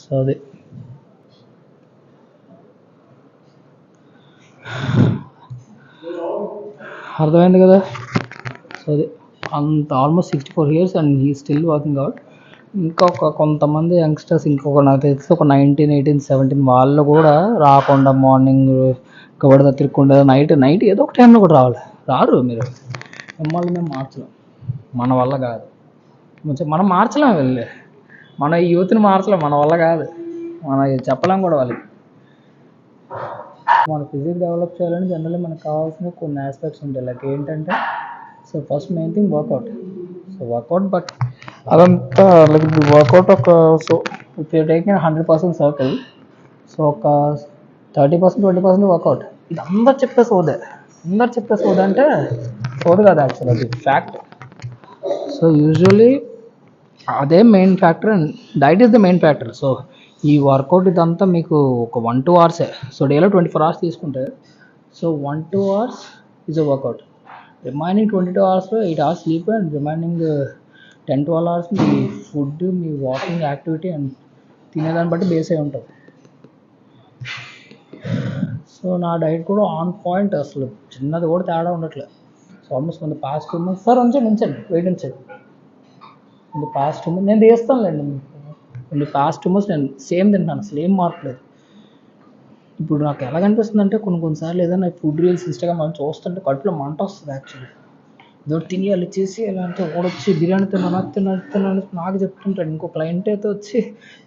So అది అర్థమైంది కదా. సో అది అంత almost 64 years and he still working out. ఇంకొక కొంతమంది యంగ్స్టర్స్ ఇంకొక నాకు తెలిసి ఒక 19, 18, 17 వాళ్ళు కూడా రాకుండా మార్నింగ్ కబడ్దా తిరగకుండా నైట్ ఏదో ఒక టైంలో కూడా రారు. మీరు మిమ్మల్ని మేము మార్చలేం, మన వల్ల కాదు. మనం మార్చలేం వెళ్ళి, మన ఈ యూత్ని మార్చలేం, మన వల్ల కాదు. మనం చెప్పలేం కూడా వాళ్ళకి. మన ఫిజిక్ డెవలప్ చేయాలని జనరల్లీ మనకు కావాల్సిన కొన్ని ఆస్పెక్ట్స్ ఉంటాయి. లైక్ ఏంటంటే, so first main thing workout. But అదంతా లైక్ వర్కౌట్ ఒక, so if you taking 100% circle, సో ఒక 30%, 20% వర్కౌట్. ఇది అందరు చెప్పే సోదే అంటే సోది కాదు, యాక్చువల్ అది ఫ్యాక్ట్. సో యూజువలీ అదే main factor and diet is the main factor. So ఈ వర్కౌట్ ఇదంతా మీకు ఒక 1-2 hours. సో డేలో 24 hours తీసుకుంటే, so 1-2 hours is a workout. Remaining 22 hours 8 hours sleep and remaining 10-12 hours మీ ఫుడ్, మీ వాకింగ్ యాక్టివిటీ అండ్ తినేదాన్ని బట్టి బేస్ అయి ఉంటుంది. సో నా డైట్ కూడా ఆన్ పాయింట్, అసలు చిన్నది కూడా తేడా ఉండట్లేదు. సో ఆల్మోస్ట్ మన పాస్ట్ 2 months సార్ ఉంచండి వెయిట్ ఉంచండి. in the past 2 months నేను తీస్తానులేండి. in the past 2 months నేను సేమ్ తింటాను, అసలు ఏం మార్పలేదు. ఇప్పుడు నాకు ఎలా కనిపిస్తుంది అంటే కొన్నిసార్లు ఏదైనా ఫుడ్ రీల్స్ ఇన్స్టాగ్రామ్ అని చూస్తుంటే కడుపులో మంట వస్తుంది. యాక్చువల్లీ ఏదో తినేయాలి చేసి ఎలా అంటే ఓడొచ్చి బిర్యానీ తిన్నాను నాకు చెప్తుంటాడు. ఇంకో క్లయింట్ అయితే వచ్చి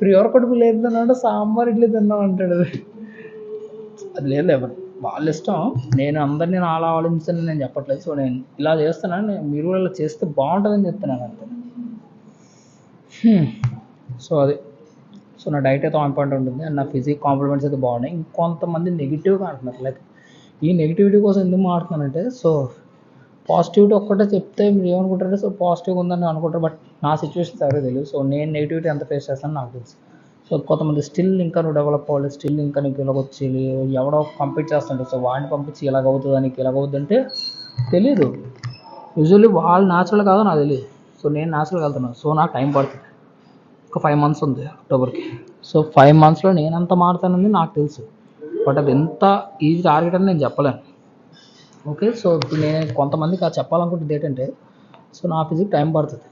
ప్రియోర్ కడుపు లేదు తిన్నాడు, సాంబార్ ఇడ్లీ తిన్నాం అంటాడు. అది లేదు ఎవరు వాళ్ళ ఇష్టం. నేను అందరినీ అలా ఆలోచించని నేను చెప్పట్లేదు. సో నేను ఇలా చేస్తున్నాను, మీరు కూడా ఇలా చేస్తే బాగుంటుందని చెప్తున్నాను అంతే. సో అది, సో నా డైట్ అయితే ఆన్ పాయింట్ ఉంటుంది అండ్ నా ఫిజిక్ కాంప్లిమెంట్స్ అయితే బాగున్నాయి. ఇంకొంతమంది నెగిటివ్గా అంటున్నారు. లైక్ ఈ నెగిటివిటీ కోసం ఎందుకు మాట్లాడుతున్నానంటే, సో పాజిటివిటీ ఒక్కటే చెప్తే మీరు ఏమనుకుంటారంటే సో పాజిటివ్గా ఉందని అనుకుంటారు. బట్ నా సిచ్యువేషన్స్ ఎవరో తెలియదు. సో నేను నెగిటివిటీ ఎంత ఫేస్ చేస్తానో నాకు తెలుసు. సో కొంతమంది స్టిల్ ఇంకా నువ్వు డెవలప్ అవ్వాలి, స్టిల్ ఇంకా నీకు ఇలాగొచ్చి ఎవడో కంప్లీట్ చేస్తుంటారు. సో వాడిని పంపించి ఇలాగవుతుందా నీకు ఇలాగవుద్ది అంటే తెలీదు. యూజువల్లీ వాళ్ళు న్యాచురల్ కాదో నాకు తెలియదు. సో నేను న్యాచురల్గా వెళ్తున్నాను. సో నాకు టైం పడుతుంది. ఒక 5 months ఉంది అక్టోబర్కి. సో 5 monthsలో నేను ఎంత మారుతానని నాకు తెలుసు. బట్ అది ఎంత ఈజీ టార్గెట్ అని నేను చెప్పలేను. ఓకే, సో ఇప్పుడు నేను కొంతమందికి అది చెప్పాలనుకుంటుంది ఏంటంటే, సో నా ఫిజిక్ టైం పడుతుంది,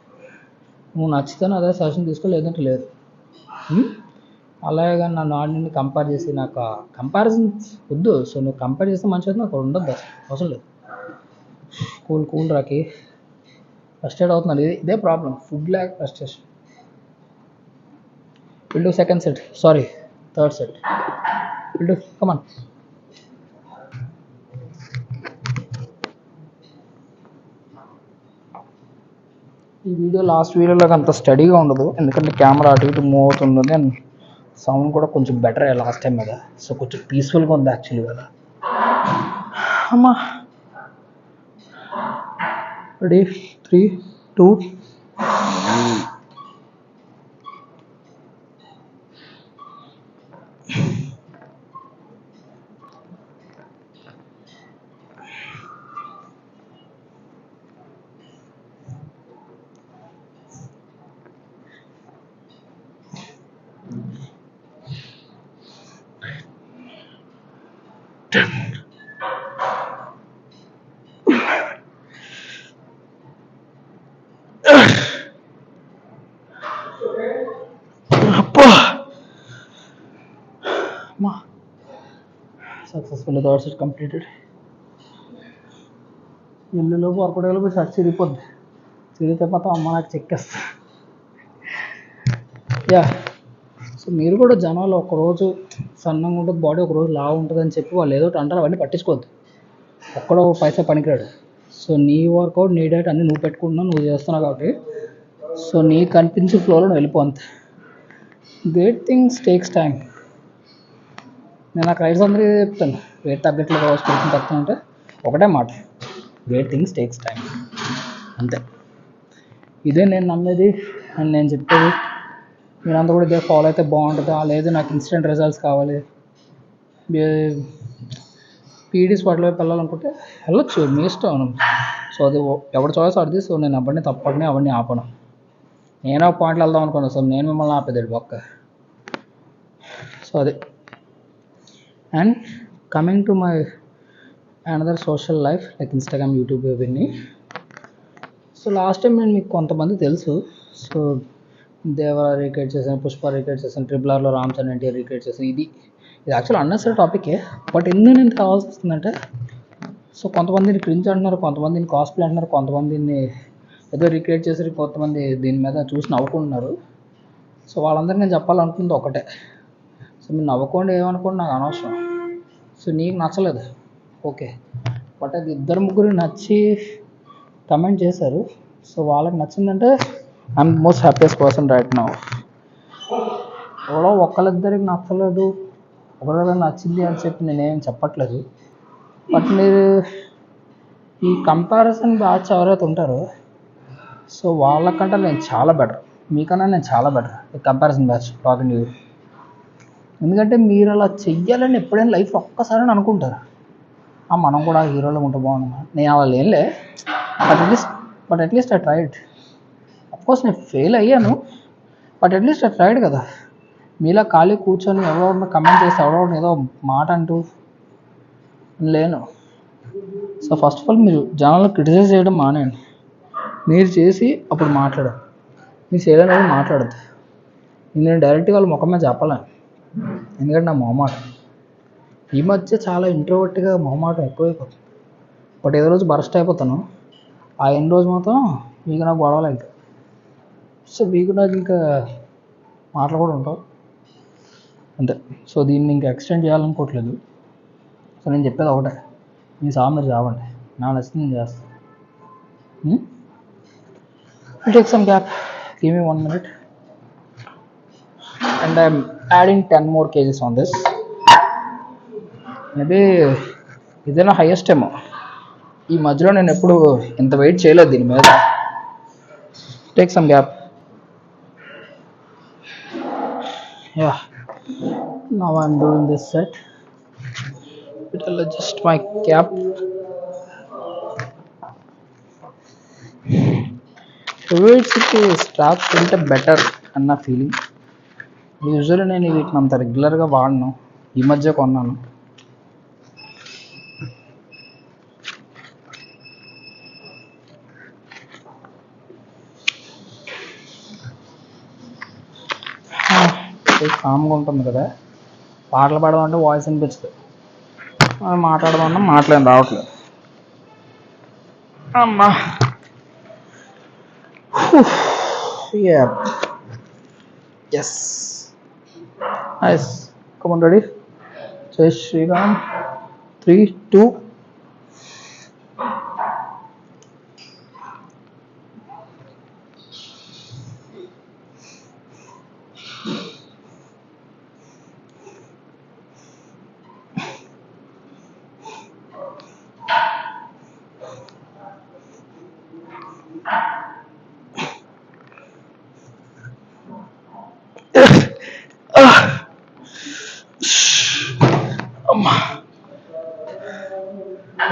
నువ్వు నచ్చితేనే అదే సజెషన్ తీసుకో, లేదంటే లేదు. అలాగే కానీ నన్ను ఆడిని కంపేర్ చేసి నాకు కంపారిజన్ వద్దు. సో నువ్వు కంపేర్ చేస్తే మంచిది, నాకు ఉండద్దు అవసరం లేదు. కూల్ రాకి ఫ్రస్ట్రేట్ అవుతున్నాడు. ఇదే problem, food lakh frustration. We'll do second set. Sorry, third set. We'll do. Come on. ఈ వీడియో లాస్ట్ వీడియోలాగా అంత స్టడీగా ఉండదు, ఎందుకంటే కెమెరా అటు ఇటు మూవ్ అవుతుంది అండ్ సౌండ్ కూడా కొంచెం బెటర్ లాస్ట్ టైం కదా. సో కొంచెం పీస్ఫుల్గా ఉంది యాక్చువల్లీ కదా. అమ్మా ready 3, 2. Successfully third set completed. ఇల్లులోపు వర్కౌట్ షర్ట్ చిరిగిపోద్ది, చిరిగితే మొత్తం అమ్మ నాకు చెక్కేస్తా. యా, సో మీరు కూడా జనాలు ఒకరోజు సన్నంగా ఉంటుంది బాడీ, ఒకరోజు లావు ఉంటుంది అని చెప్పి వాళ్ళు ఏదో ఒకటి అంటారు, అవన్నీ పట్టించుకోవద్దు. ఒక్కడో పైసా పనికిరాడు. సో నీ వర్కౌట్, నీ డైట్ అన్నీ నువ్వు పెట్టుకుంటున్నావు, నువ్వు చేస్తున్నావు కాబట్టి సో నీకు కనిపించే ఫ్లోలో నువ్వు వెళ్ళిపో అంతే. Great things takes time. నేను నాకు రైడ్స్ అందరికీ చెప్తాను, వెయిట్ తగ్గట్లేదు రోజు పెట్టుకుని తగ్గుతుంటే ఒకటే మాట, గ్రేట్ థింగ్స్ టేక్స్ టైం అంతే. ఇదే నేను నమ్మేది అండ్ నేను చెప్పేది. మీరంతా కూడా ఇదే ఫాలో అయితే బాగుంటుంది. లేదు నాకు ఇన్స్టెంట్ రిజల్ట్స్ కావాలి, పీడీ స్పాట్లో వెళ్ళాలనుకుంటే వెళ్ళొచ్చు, మీ ఇష్టం. సో అది ఎవరి చాయిస్ ఆడిది. సో నేను ఎవరిని తప్పని అవన్నీ ఆపను. నేను ఒక పాయింట్లు వెళ్దాం అనుకున్నాను, సో నేను మిమ్మల్ని ఆపేదాడు పక్క. సో అది. And coming to my another social life like Instagram, YouTube ఇవన్నీ. సో లాస్ట్ టైం నేను మీకు కొంతమంది తెలుసు. సో దేవర రీక్రియేట్ చేశాను, పుష్ప రీక్రియేట్ చేశాను, RRRలో రామ్ చరణ్ ఎన్టీఆర్ రీక్రియేట్ చేశాను. ఇది యాక్చువల్ అన్నెసరీ టాపికే, బట్ ఎందుకు నేను కావాల్సి వస్తుందంటే, సో కొంతమందిని క్రింజ్ అంటున్నారు, కొంతమందిని కాస్ప్లే అంటున్నారు, కొంతమందిని ఏదో రీక్రియేట్ చేసి కొంతమంది దీని మీద చూసి నవ్వుకుంటున్నారు. సో వాళ్ళందరికీ నేను చెప్పాలనుకుంది ఒకటే, సో మీరు నవ్వుకోండి, ఏమనుకోండి, నాకు అనవసరం. సో నీకు నచ్చలేదు ఓకే, బట్ అది ఇద్దరు ముగ్గురు నచ్చి కమెంట్ చేశారు. సో వాళ్ళకి నచ్చిందంటే I'm most happiest person right now. ఎవరో ఒకళ్ళిద్దరికి నచ్చలేదు, ఒకరికి నచ్చింది అని చెప్పి నేనేం చెప్పట్లేదు. బట్ మీరు ఈ కంపారిజన్ బ్యాచ్ ఎవరైతే ఉంటారో సో వాళ్ళకంటే నేను చాలా బెటర్, మీకన్నా నేను చాలా బెటర్ ఈ కంపారిజన్ బ్యాచ్ టాకింగ్ యూ. ఎందుకంటే మీరు అలా చెయ్యాలని ఎప్పుడైనా లైఫ్లో ఒక్కసారి అనుకుంటారు, మనం కూడా హీరోలో ఉంటే బాగున్నాం. నేను అలా లేనులే, but at least I tried. Of course నేను ఫెయిల్ అయ్యాను, బట్ అట్లీస్ట్ ఐ ట్రైడ్ కదా. మీలా ఖాళీ కూర్చొని ఎవరో కమెంట్ చేసి ఎవరో ఏదో మాట అంటూ లేను. సో ఫస్ట్ ఆఫ్ ఆల్ మీరు జనాలను క్రిటిసైజ్ చేయడం మానేయండి. మీరు చేసి అప్పుడు మాట్లాడదు, మీరు చేయలేని వాళ్ళు మాట్లాడద్దు. నేను డైరెక్ట్గా వాళ్ళ ముఖం మీద చెప్పలేను, ఎందుకంటే నా మొహమాటం ఈ మధ్య చాలా ఇంట్రోవర్ట్గా మొహమాటం ఎక్కువైపోతుంది. బట్ ఏదో రోజు బరస్ట్ అయిపోతాను, ఆ ఎన్ని రోజు మాత్రం మీకు నాకు గొడవలు ఇంకా. సో మీకు నాకు ఇంకా మాటలు కూడా ఉంటావు అంతే. సో దీన్ని ఇంకా ఎక్స్టెండ్ చేయాలనుకోవట్లేదు. సో నేను చెప్పేది ఒకటే, మీ సామెరు చావండి, నా నచ్చింది నేను చేస్తాను. Take some gap, give me 1 minute and I'm adding 10 more kgs on this. Maybe ఇదే నా హైయెస్ట్ ఏమో, ఈ మధ్యలో నేను ఎప్పుడు ఇంత వెయిట్ చేయలేదు దీని మీద. Take some gap. Yeah, now I'm doing this set. It will adjust my cap. వెయిట్స్కి స్ట్రాప్స్ ఉంటే బెటర్ అన్న ఫీలింగ్. యూజువల్లీ నేను వీటిని అంత రెగ్యులర్గా వాడను, ఈ మధ్య కొన్నాను. కామ్గా ఉంటుంది కదా, పాటలు పాడదామంటే వాయిస్ అనిపించదు, మాట్లాడదామన్నా మాట్లాడి రావట్లేదు. అమ్మా yeah, yes, nice. Come on, ready? Jai Shri Ram. 3, 2.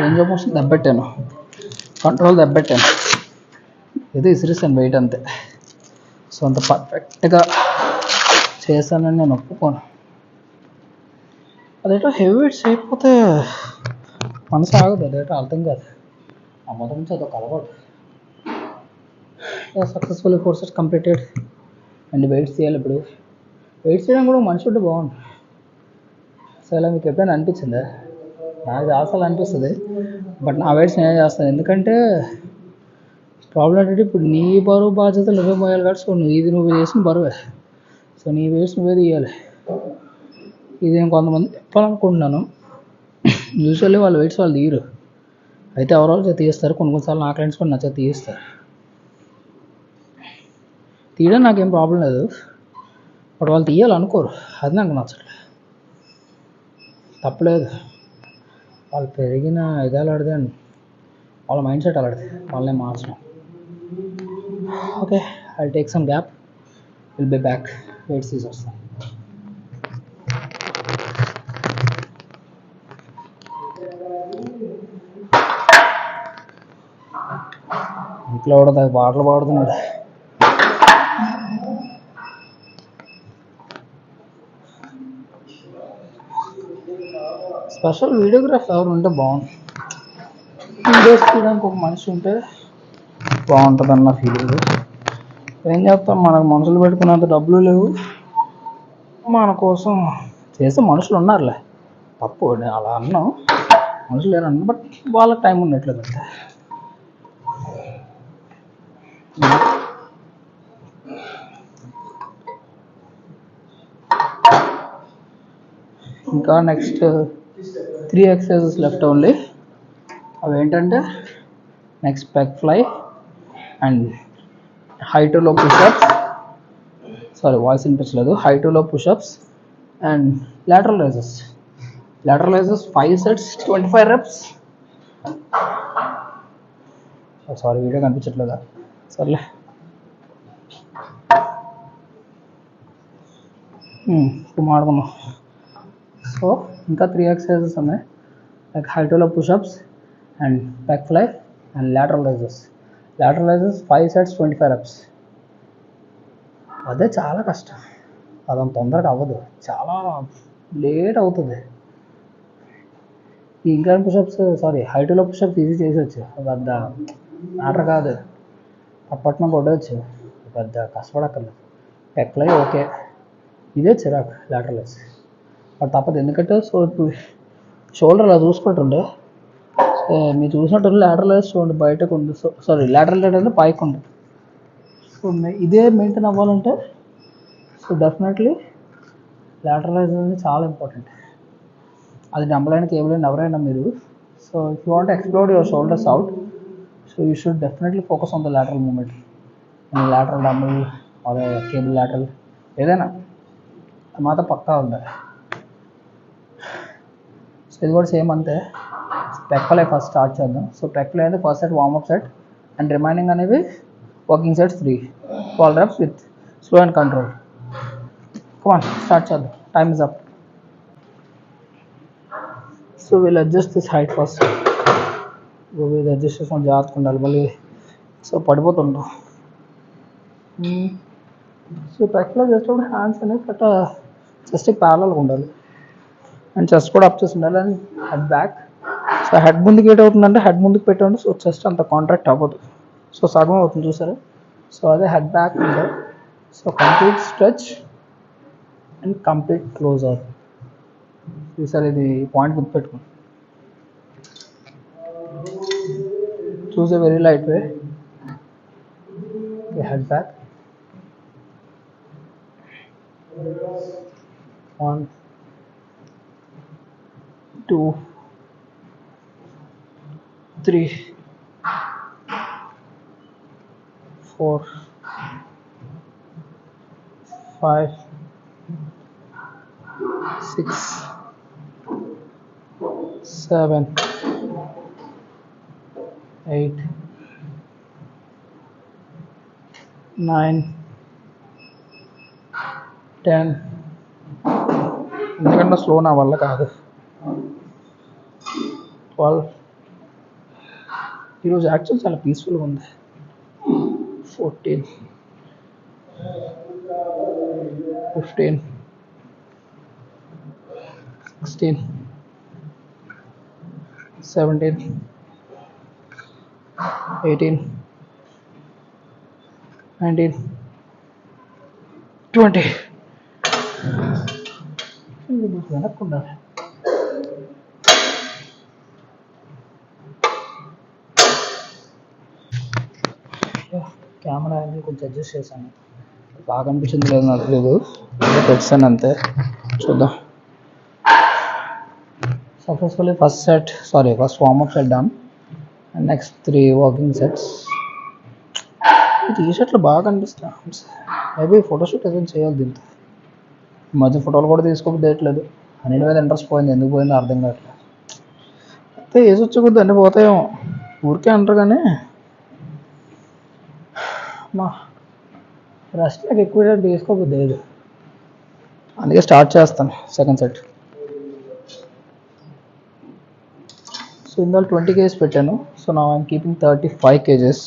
Range of motion దెబ్బెట్టాను, కంట్రోల్ దెబ్బెట్టాను, ఏదో ఇసిరిస్తాను వెయిట్ అంతే. సో అంత పర్ఫెక్ట్గా చేశానని నేను ఒప్పుకోను. అదేటో హెవీ వెయిట్స్ అయిపోతే మనసు ఆగదు, అదేటో అర్థం కాదు. ఆ మొదటి నుంచి అదొక అలవాటు. Successfully 4 sets completed and weights చేయాలి. ఇప్పుడు వెయిట్స్ చేయడం కూడా మనిషి ఉంటే బాగుంటుంది. సో ఇలా మీకు ఎప్పుడైనా అనిపించిందా? నాకు చేస్తాను అనిపిస్తుంది, బట్ నా వెయిట్స్ నేనే చేస్తాను. ఎందుకంటే ప్రాబ్లం ఏంటంటే ఇప్పుడు నీ బరువు బాధ్యతలు నువ్వే మోయాలి కాబట్టి, సో ఇది నువ్వు చేసిన బరువే. సో నీ వెయిట్స్ నువ్వే తీయాలి. ఇది నేను కొంతమంది చెప్పాలనుకుంటున్నాను. యూజువల్లీ వాళ్ళ వెయిట్స్ వాళ్ళు తీయరు, అయితే ఎవరో తీస్తారు. కొన్నిసార్లు నా క్లయింట్స్ కూడా నచ్చ తీస్తారు. తీయడం నాకేం ప్రాబ్లం లేదు, బట్ వాళ్ళు తీయాలనుకోరు, అది నాకు నచ్చట్లేదు. తప్పలేదు, వాళ్ళు పెరిగిన ఇదేలాడితే అని వాళ్ళ మైండ్ సెట్ అలాంటిది, వాళ్ళని మార్చడం. Okay, I take some gap, will be back. Weights తీసి వస్తాను. ఇంట్లో కూడా పాటలు పాడుతున్నాడు. స్పెషల్ వీడియోగ్రాఫర్ ఎవరు ఉంటే బాగుంది. వీడియోస్ తీయడానికి ఒక మనిషి ఉంటే బాగుంటుంది అన్న ఫీలింగ్. ఏం చేస్తాం, మనకు మనుషులు పెట్టుకున్నంత డబ్బులు లేవు. మన కోసం చేసే మనుషులు ఉన్నారులే, తప్పు నేను అలా అన్నాం, మనుషులు లేరన్నా, బట్ వాళ్ళకి టైం ఉండట్లేదు అంతే. ఇంకా నెక్స్ట్ 3 ఎక్సర్సైజెస్ లెఫ్ట్ ఓన్లీ. అవి ఏంటంటే next pec fly and high to low pushups, sorry voice వినిపించలేదు, high to low pushups and lateral raises. Lateral raises 5 sets 25 reps. Sorry video కనిపించట్లేదా, సర్లే. ఇప్పుడు మాడుకుందాం. సో ఇంకా 3 ఎక్సర్సైజెస్ ఉన్నాయి, like high to low pushups and pec fly and lateral raises. Lateral raises 5 sets 25 reps. అదే చాలా కష్టం, అదంత తొందరగా అవ్వదు, చాలా లేట్ అవుతుంది. ఈ incline pushups, sorry high to low pushups easy చేసేవచ్చు, పెద్ద మ్యాటర్ కాదు, అప్పట్లో కొట్టవచ్చు, పెద్ద కష్టపడక్కర్లేదు. పెగ్ ఫ్లై ఓకే, ఇదే చిరాకు lateral raise, బట్ తప్పదు. ఎందుకంటే సో ఇప్పుడు షోల్డర్ అలా చూసుకుంటుండే, మీరు చూసినట్టు lateral raise చూడండి బయటకు ఉంది, సారీ lateral raise అంటే పైకి ఉంది. సో ఇదే మెయింటైన్ అవ్వాలంటే సో డెఫినెట్లీ lateral raise అనేది చాలా ఇంపార్టెంట్. అది డంబల్ అయినా కేబుల్ అయినా ఎవరైనా మీరు, so if you want explore your shoulders out, so you should definitely focus on the lateral movement. lateral dumbbell or cable lateral ఏదైనా మాత్రం పక్కా ఉంది. సో ఇది కూడా సేమ్ అంతే. పెగ్ ఫ్లై ఫస్ట్ స్టార్ట్ చేద్దాం. సో పెగ్ ఫ్లై అయితే first set warmup set and remaining అనేవి working sets 3 12 reps with slow and control. Come on start చేద్దాం, time is up. So we'll adjust this height first. వీళ్ళు అడ్జస్ట్ చేసుకొని జాగ్రత్తగా ఉండాలి, మళ్ళీ సో పడిపోతుంటాం. సో పెగ్ ఫ్లై చేసేటప్పుడు హ్యాండ్స్ అనేవి కరెక్ట్ చెస్ట్ ప్యారలల్గా ఉండాలి అండ్ చెస్ట్ కూడా అప్ చేసి ఉండాలి and head back. So head ముందుకు ఏటవుతుందంటే హెడ్ ముందుకు పెట్టండి, సో చెస్ట్ అంత కాంట్రాక్ట్ అవ్వదు, సో సగం అవుతుంది చూసారా. సో అదే హెడ్ బ్యాక్ ఉంటుంది. So complete stretch and complete close అవుతుంది. చూసారు, ఇది పాయింట్ గుర్తుపెట్టుకోండి. చూసే very light way. Head back 1 2 3 4 5 6 7 8 9 10. ఎందుకంటే స్లో నా వల్ల కాదు. 12. ఈరోజు యాక్చువల్ చాలా పీస్ఫుల్గా ఉంది. 14 15 16 17 18 19 20. వెనక్కుండా కెమెరా అనేది కొంచెం అడ్జస్ట్ చేశాను, బాగా అనిపించింది లేదు నాకు తెలియదు. పెట్టాను అంతే. చూద్దాం. Successfully first warmup set done and next 3 walking sets. ఈ టీషర్ట్లు బాగా కనిపిస్తాయి. మేబీ ఫోటోషూట్ ఏదైనా చేయాలి దీంతో. ఈ మధ్య ఫోటోలు కూడా తీసుకోలేదు. అన్నిటి మీద ఇంట్రెస్ట్ పోయింది. ఎందుకు పోయిందో అర్థం కావట్లేదు. అయితే ఏజ్ వచ్చే కొద్ది అన్నీ పోతాయేమో. ఊరికే అంటారు కానీ మా రెస్ట్ నాకు ఎక్కువ తీసుకోబోద్ది లేదు. అందుకే స్టార్ట్ చేస్తాను సెకండ్ సెట్. సో ఇందులో 20 kgs పెట్టాను. సో నా ఐఎమ్ కీపింగ్ 35 kgs.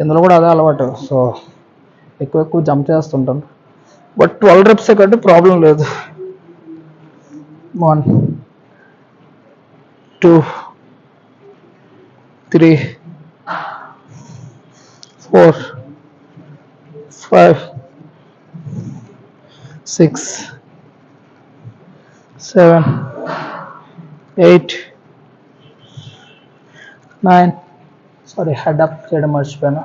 ఇందులో కూడా అదే అలవాటు. సో ఎక్కువ జంప్ చేస్తుంటాను. బట్ 12 reps కంటే ప్రాబ్లం లేదు. 1 2 3 4 5 6 7 8 9 సారీ హెడ్ అప్ చేయడం మర్చిపోయాను.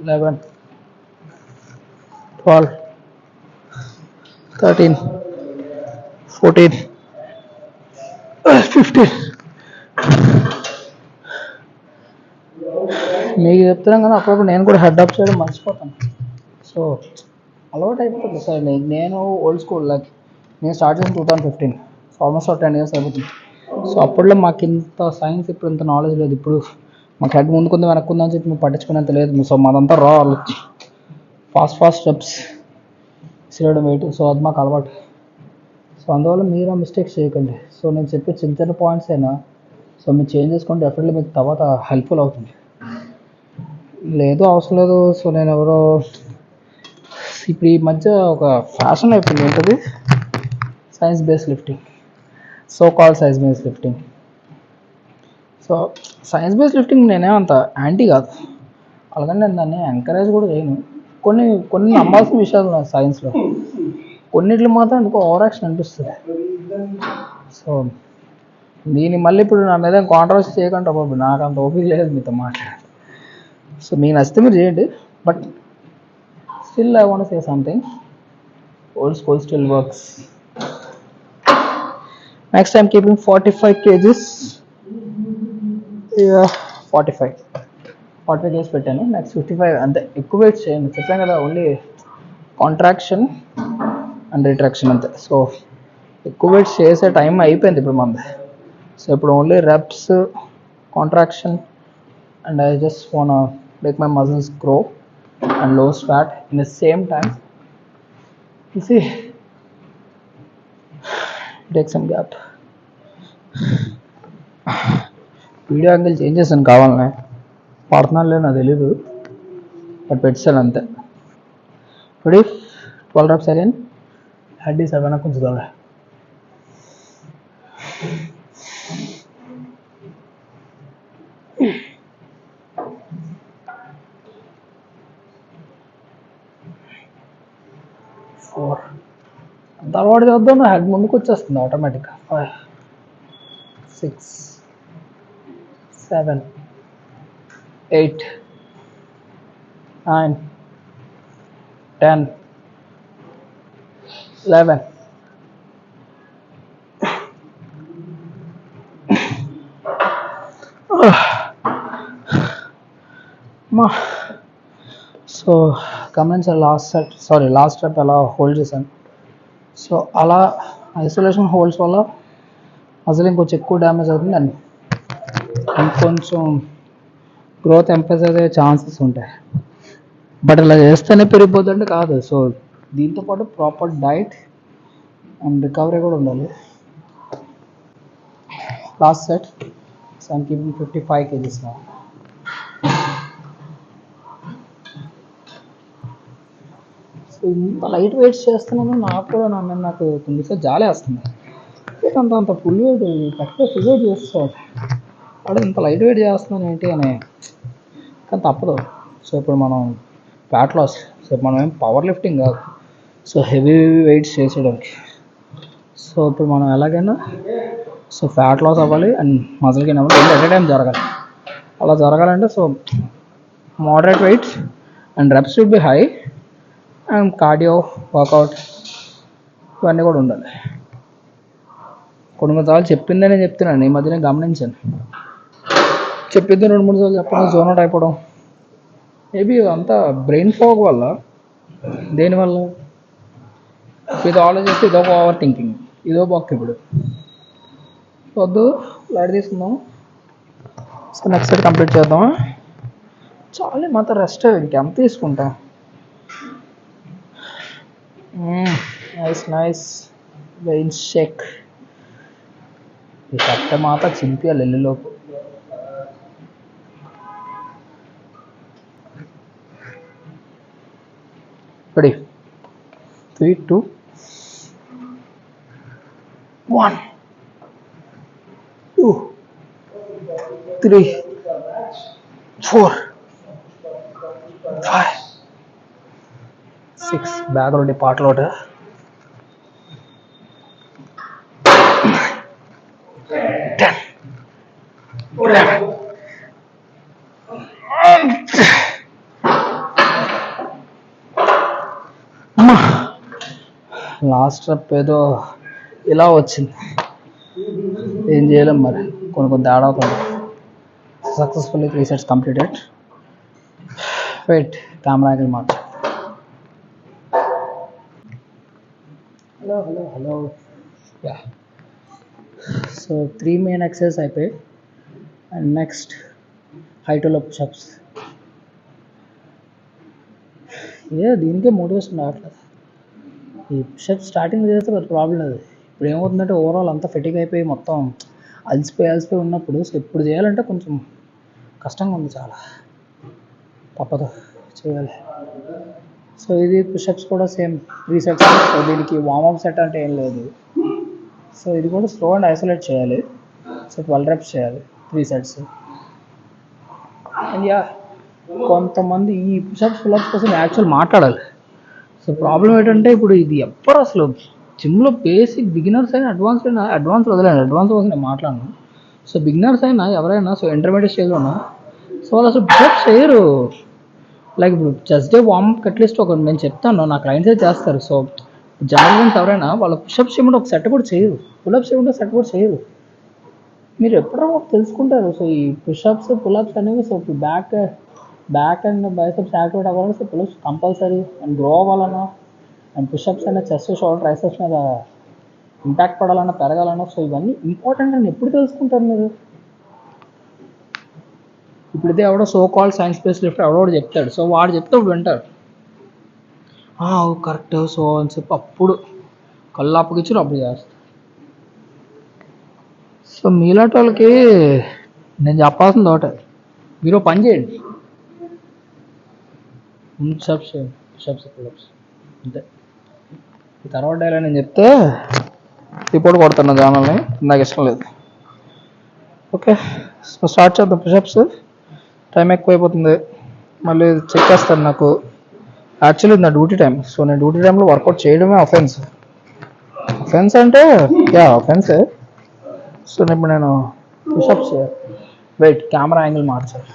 11 12 13 14 15. మీకు చెప్తున్నాం కానీ అప్పుడప్పుడు నేను కూడా హెడ్ అప్ చేయడం మర్చిపోతాను. సో అలవాటు అయిపోతుంది సార్. నేను ఓల్డ్ స్కూల్. లైక్ నేను స్టార్ట్ చేసిన 2015. ఆల్మోస్ట్ 10 years అయిపోతుంది. సో అప్పట్లో మాకు ఇంత సైన్స్, ఇప్పుడు ఇంత నాలెడ్జ్ లేదు. ఇప్పుడు మాకు హెడ్ ముందుకుంది వెనక్కుంది అని చెప్పి మేము పట్టించుకునేంత లేదు. సో మాదంతా రా ఫాస్ట్ స్టెప్స్ చేయడం వెయిట్. సో అది మాకు అలవాటు. సో అందువల్ల మీరు ఆ మిస్టేక్స్ చేయకండి. సో నేను చెప్పే చిన్న పాయింట్స్ అయినా సో మీరు చేంజ్ చేసుకుంటే డెఫినెట్లీ మీకు తర్వాత హెల్ప్ఫుల్ అవుతుంది. లేదు అవసరం లేదు. సో నేను ఎవరో ఇప్పుడు ఈ మధ్య ఒక ఫ్యాషన్ అయిపోయింది. ఏంటది? Science based lifting. So called science based lifting. So science based lifting నేనేమంత యాంటీ కాదు. అలాగని నేను దాన్ని ఎంకరేజ్ కూడా చేయను. కొన్ని నమ్మాల్సిన విషయాలు ఉన్నాయి సైన్స్లో. కొన్నిట్లు మాత్రం ఎందుకో ఓవర్ యాక్షన్ అనిపిస్తుంది. సో దీన్ని మళ్ళీ ఇప్పుడు నా మీద కాంట్రవర్సీ చేయకుండా బాబు, నాకు అంత ఓపిక లేదు మీతో మాట్లాడాలి. సో మీకు నచ్చితే మీరు చేయండి. But still I want say something. Old school still works. Next I'm keeping 45 kgs. 45 kgs పెట్టాను. నెక్స్ట్ 55 అంతే. ఎక్కువ వెయిట్ చేయను. చెప్పాను కదా, ఓన్లీ కాంట్రాక్షన్ అండ్ రిట్రాక్షన్ అంతే. సో ఎక్కువ వెయిట్ చేసే టైం అయిపోయింది ఇప్పుడు మంది. సో ఇప్పుడు only reps, contraction and I just want make my muscles grow and lose fat in the same time. You see, take some gap. Video angle change చేశాను కావాలనే. పడుతున్నాను లేదు నాకు తెలీదు, బట్ పెట్టాను అంతే. రెడీ? 12 reps again. హెడ్ ఈ 7 కొంచెం దొరక. అంత అలవాటు చేద్దాం, నా హెడ్ ముందుకు వచ్చేస్తుంది ఆటోమేటిక్గా. 5 6 7 8 9 10 11 సో గమనించాలి లాస్ట్ స్టెప్ ఎలా హోల్డ్ చేశాను. సో అలా ఐసోలేషన్ హోల్డ్స్ వల్ల మజిల్ ఇంకొంచెం ఎక్కువ డ్యామేజ్ అవుతుంది అండ్ ఇంకొంచెం గ్రోత్ ఎంఫసైజ్ అయ్యే ఛాన్సెస్ ఉంటాయి. బట్ ఇలా చేస్తేనే పెరిగిపోతుందంటే కాదు. సో దీంతోపాటు ప్రాపర్ డైట్ అండ్ రికవరీ కూడా ఉండాలి. Last set. So I'm keeping 55 kgs now. So ఇంత లైట్ వెయిట్స్ చేస్తున్నాను, నాకు కూడా నాకు కొంచెం జాలే వస్తుంది. అంత ఫుల్ వెయిట్ తక్కువ ఫుల్ వెయిట్ చేస్తాడు వాడు, ఇంత లైట్ వెయిట్ చేస్తున్నాను ఏంటి అని. కానీ తప్పదు. సో ఇప్పుడు మనం ఫ్యాట్ లాస్. సో మనం ఏం పవర్ లిఫ్టింగ్ కాదు, సో హెవీ వెయిట్స్ చేసేయడానికి. సో ఇప్పుడు మనం ఎలాగైనా సో ఫ్యాట్ లాస్ అవ్వాలి అండ్ మజిల్ గెయిన్ అవ్వాలి, ఎట్ ఏ టైం జరగాలి. అలా జరగాలంటే so moderate weights and reps should be high and cardio workout ఇవన్నీ కూడా ఉండాలి. కొన్ని సార్లు చెప్పిందనే చెప్తున్నాను, ఈ మధ్యనే గమనించాను. చెప్పింది 2-3 సార్లు చెప్పడం, జోన్ అవుట్ అయిపోవడం. మేబీ అంతా బ్రెయిన్ ఫాగ్ వల్ల. దేనివల్ల? ఇది ఆలోచిస్తే ఇదొక ఓవర్ థింకింగ్, ఇదో బొక్క. ఇప్పుడు వద్దు, లైట్ తీసుకుందాం. సో నెక్స్ట్ సెట్ కంప్లీట్ చేద్దాం. చాలు, మాత్రం రెస్ట్ ఇంకెంత తీసుకుంటా. Nice vein shake. ఈ కట్ట మాత్రం చింపియాలి ఎల్లులోపు. Ready? 3, 2, 1, 2, 3, 4, 5, 6. బ్యాగ్ నుండి పాటలోట 10, 11. లాస్ట్ ట్రిప్ ఏదో ఇలా వచ్చింది, ఏం చేయలేం మరి, కొన్ని తేడా అవుతుంది. Successfully 3 sets completed. Wait, camera angle మార్చ్. Hello. Yeah, so 3 main exercise అయిపోయి, అండ్ నెక్స్ట్ హైటోలో పుషప్స్. దీనికే మోటివేషన్ రావట్లేదు. ఈ పుషప్ స్టార్టింగ్ చేస్తే పెద్ద ప్రాబ్లం లేదు. ఇప్పుడు ఏమవుతుందంటే ఓవరాల్ అంతా ఫిట్టింగ్ అయిపోయి మొత్తం అలసిపోయి ఉన్నప్పుడు, సో ఇప్పుడు చేయాలంటే కొంచెం కష్టంగా ఉంది, చాలా తప్పదు, చేయాలి. సో ఇది పుషప్స్ కూడా సేమ్ 3 sets. సో దీనికి వార్మప్ సెట్ అంటే ఏం లేదు. సో ఇది కూడా స్లో అండ్ ఐసోలేట్ చేయాలి. సో 12 reps చేయాలి, 3 sets. అండ్ యా, కొంతమంది ఈ పుషప్స్ పుల్అప్స్ కోసం యాక్చువల్ మాట్లాడాలి. సో ప్రాబ్లం ఏంటంటే ఇప్పుడు ఇది ఎవ్వరు అసలు జిమ్లో బేసిక్ బిగినర్స్ అయినా అడ్వాన్స్ వదిలేను, అడ్వాన్స్ కోసం నేను మాట్లాడను. సో బిగినర్స్ అయినా ఎవరైనా, సో ఇంటర్మీడియట్ స్టేజ్లో ఉన్నా, సో వాళ్ళు అసలు పుషప్స్ చేయరు. లైక్ ఇప్పుడు జస్ట్ డే వార్మప్ అట్లీస్ట్ ఒక నేను చెప్తాను, నా క్లయింట్సే చేస్తారు. సో జనరల్ ఎవరైనా వాళ్ళ పుషప్స్ చేయమంటే ఒక సెట్ కూడా చేయరు, పుల్అప్స్ చేయమంటే సెట్ కూడా చేయరు. మీరు ఎప్పుడో తెలుసుకుంటారు. సో ఈ పుషప్స్ పుల్అప్స్ అనేవి, సో ఇప్పుడు బ్యాక్ అండ్ బైసెప్స్ యాక్టివేట్ అవ్వాలంటే so pull-ups compulsory, and grow అవ్వాలన్నా, అండ్ పుషప్స్ అయినా చెస్ట్, షోల్డర్, ట్రైసెప్స్ మీద ఇంపాక్ట్ పడాలన్నా, పెరగాలన్నా, సో ఇవన్నీ ఇంపార్టెంట్ అని ఎప్పుడు తెలుసుకుంటారు మీరు? ఇప్పుడైతే ఎవడో so call science base lift ఎవడో చెప్తాడు, సో వాడు చెప్తే వింటారు. కరెక్ట్, సో అని చెప్పి అప్పుడు కళ్ళు అప్పగిచ్చి అప్పుడు చేస్తారు. సో మీలాంటి వాళ్ళకి నేను చెప్పాల్సింది ఒకటే, మీరు పని చేయండి, పుషప్స్ పుల్అప్స్ అంతే. ఈ తర్వాత డైలా నేను చెప్తే రిపోర్ట్ కొడుతున్నా ఛానల్ని, నాకు ఇష్టం లేదు. ఓకే, సో స్టార్ట్ చేద్దాం. పుషప్స్ టైం ఎక్కువైపోతుంది, మళ్ళీ చెక్ చేస్తాను. నాకు యాక్చువల్లీ నా డ్యూటీ టైం, సో నేను డ్యూటీ టైంలో వర్కౌట్ చేయడమే అఫెన్స్ అంటే అఫెన్సే. సో ఇప్పుడు నేను పుషప్స్, వెయిట్, కెమెరా యాంగిల్ మార్చాలి.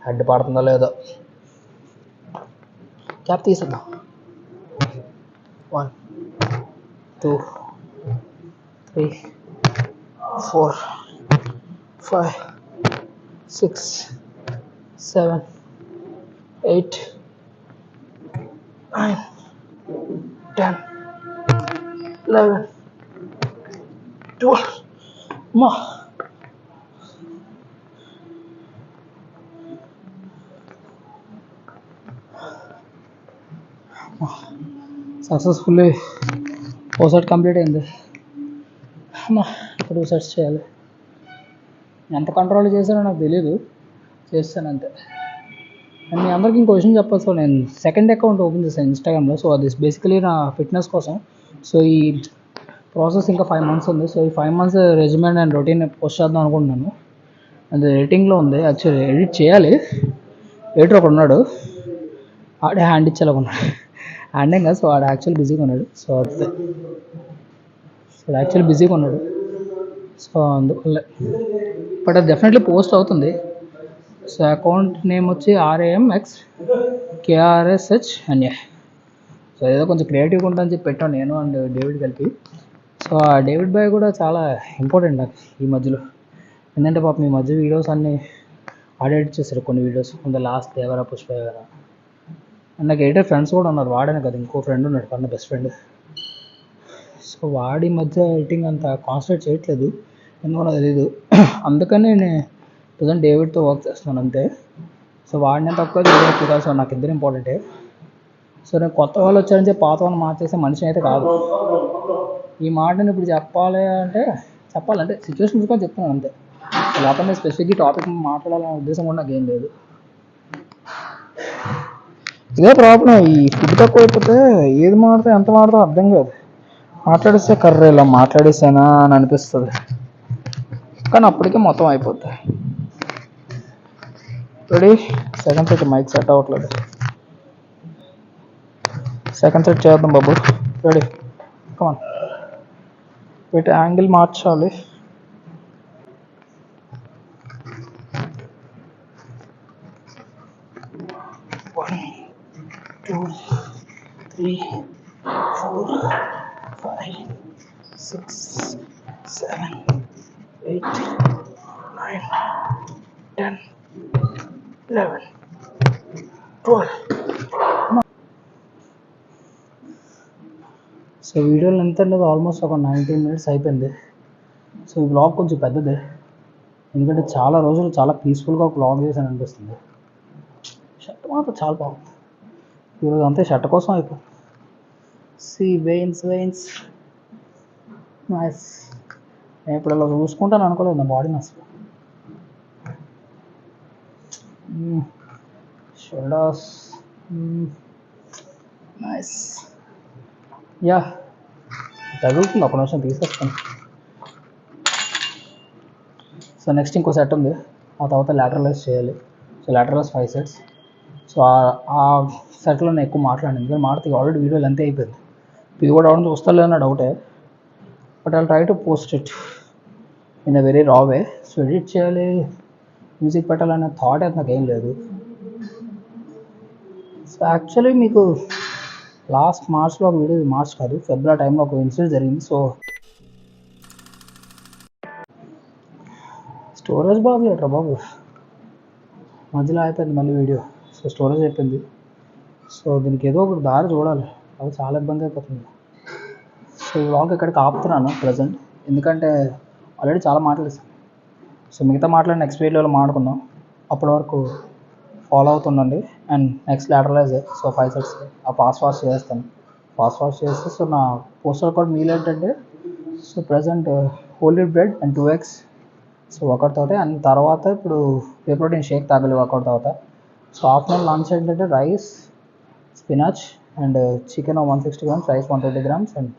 హెడ్ పడుతుందో లేదో, క్యాప్ తీసేద్దాం. 1, 2, 3, 4, 5, 6, 7, 8, 9, 10, 11, 12. Ma. సక్సెస్ఫుల్లీ 4 సెట్ కంప్లీట్ అయింది. ఇప్పుడు 2 sets చేయాలి. ఎంత కంట్రోల్ చేశానో నాకు తెలీదు, చేస్తాను అంతే. అండ్ మీ అందరికీ ఇంకో విషయం చెప్పాలి. సో నేను సెకండ్ అకౌంట్ ఓపెన్ చేశాను ఇన్స్టాగ్రామ్లో. సో అది బేసికలీ నా ఫిట్నెస్ కోసం. సో ఈ ప్రాసెస్ ఇంకా 5 months ఉంది. సో ఈ 5 months రెజ్యూమెన్ అండ్ రొటీన్ పోస్ట్ చేద్దాం అనుకుంటున్నాను. అది ఎడిటింగ్లో ఉంది, యాక్చువల్లీ ఎడిట్ చేయాలి. ఎడిటర్ ఒకడు ఉన్నాడు, ఆడే హ్యాండ్ ఇచ్చేలాగా ఉన్నాడు. హ్యాండ్ కాదు, సో ఆడు యాక్చువల్లీ బిజీగా ఉన్నాడు. సో అదే యాక్చువల్లీ బిజీగా ఉన్నాడు. సో అందువల్ల బట్ అది డెఫినెట్లీ పోస్ట్ అవుతుంది. సో అకౌంట్ నేమ్ వచ్చి RAMXKRSH సో ఏదో కొంచెం క్రియేటివ్గా ఉంటుందని చెప్పి పెట్టాను నేను అండ్ డేవిడ్ కలిపి. సో ఆ డేవిడ్ బాయ్ కూడా చాలా ఇంపార్టెంట్ నాకు ఈ మధ్యలో. ఎందుకంటే పాపం ఈ మధ్య వీడియోస్ అన్నీ ఎడిట్ చేశారు, కొన్ని వీడియోస్ ఉంది లాస్ట్ దేవరా పుష్ప దేవరా. అండ్ నాకు ఎడిటర్ ఫ్రెండ్స్ కూడా ఉన్నారు, వాడనే కదా ఇంకో ఫ్రెండ్ ఉన్నాడు పన్న బెస్ట్ ఫ్రెండ్. సో వాడి మధ్య ఎడిటింగ్ అంత కాన్సన్ట్రేట్ చేయట్లేదు, ఎందుకో తెలీదు. అందుకని నేను ప్రజెంట్ డేవిడ్తో వర్క్ చేస్తున్నాను అంతే. సో వాడినే తక్కువ డేవిడ్ సో నాకు ఇద్దరు ఇంపార్టెంటే. సో నేను కొత్త వాళ్ళు వచ్చారని చెప్పి పాత వాళ్ళు మార్చేసే మనిషిని అయితే కాదు. ఈ మాటని ఇప్పుడు చెప్పాలంటే సిచ్యువేషన్ కూడా చెప్తున్నాను అంతే. లేకపోతే స్పెసిఫిక్గా టాపిక్ మాట్లాడాలనే ఉద్దేశం కూడా నాకు ఏం లేదు. ఇదే ప్రాబ్లం, ఈ ఫుడ్ తక్కువ అయిపోతే ఏది మాడితే ఎంత మాడితే అర్థం కాదు. మాట్లాడిస్తే కర్రే ఇలా మాట్లాడేసానా అని అనిపిస్తుంది, కానీ అప్పటికే మొత్తం అయిపోద్ది. Ready? Second set mic set అవ్వట్లేదు, సెకండ్ సెట్ చేద్దాం బాబు. రెడీ? కమాన్. వీటి యాంగిల్ మార్చాలి. One, 2, 3, 4, 5, 6, 7, 8, 9, 10, 11, 12. సో వీడియోలు ఎంత అనేది ఆల్మోస్ట్ ఒక 19 minutes అయిపోయింది. సో ఈ బ్లాగ్ కొంచెం పెద్దదే, ఎందుకంటే చాలా రోజులు చాలా పీస్ఫుల్గా ఒక బ్లాగ్ చేశాను అనిపిస్తుంది. షర్ట్ మాత్రం చాలా బాగుంది ఈరోజు, అంతే షర్ట్ కోసం అయిపోయింది. Veins nice. నేను ఇప్పుడు ఇలా చూసుకుంటాను అనుకోలేదు నా బాడీని అసలు. Shoulders nice. యా తగులుతుంది, ఒక నిమిషం తీసేస్తాను. సో నెక్స్ట్ ఇంకో సెట్ ఉంది, ఆ తర్వాత లాటరలైజ్ చేయాలి. So లాటరలైజ్ 5 sets. సో ఆ సెట్లో నేను ఎక్కువ మాట్లాడాను, ఎందుకంటే మాడితే ఆల్రెడీ వీడియోలు అంతే అయిపోయింది. ఇది కూడా అవడం చూస్తాలే అన్న డౌటే, but I try to post it in a very రా వే. సో ఎడిట్ చేయాలి, మ్యూజిక్ పెట్టాలనే థాట్ అయితే నాకు ఏం లేదు. సో యాక్చువల్లీ మీకు లాస్ట్ మార్చ్లో ఒక వీడియో, మార్చ్ కాదు ఫిబ్రవరి టైంలో ఒక ఇన్సిడెంట్ జరిగింది. సో స్టోరేజ్ బాగలేట్రా బాబు, మధ్యలో అయిపోయింది మళ్ళీ వీడియో. సో స్టోరేజ్ అయిపోయింది. సో దీనికి ఏదో ఒక దారి చూడాలి, అది చాలా ఇబ్బంది అయిపోతుంది. సో ఈ వ్లాగ్ ఇక్కడికి ఆపుతున్నాను ప్రజెంట్, ఎందుకంటే ఆల్రెడీ చాలా మాట్లాడేస్తాను. సో మిగతా మాట్లాడి నెక్స్ట్ వీడియోలో మాట్లాడుకుందాం. అప్పటి వరకు ఫాలో అవుతుండండి. And next lateral raise, so 5 sets ఆ ఫాస్ట్ చేస్తాను. ఫాస్ట్ చేస్తే సో నా పోస్టర్ కోడ్ మీల్ ఏంటంటే, so present whole wheat bread and 2 eggs. So workout అవుతాయి. అండ్ తర్వాత ఇప్పుడు వే ప్రోటీన్ షేక్ తాగాలి వర్కౌట్ తర్వాత. సో ఆఫ్టర్నూన్ లంచ్ ఏంటంటే rice, spinach and chicken 160 grams, rice 120 grams and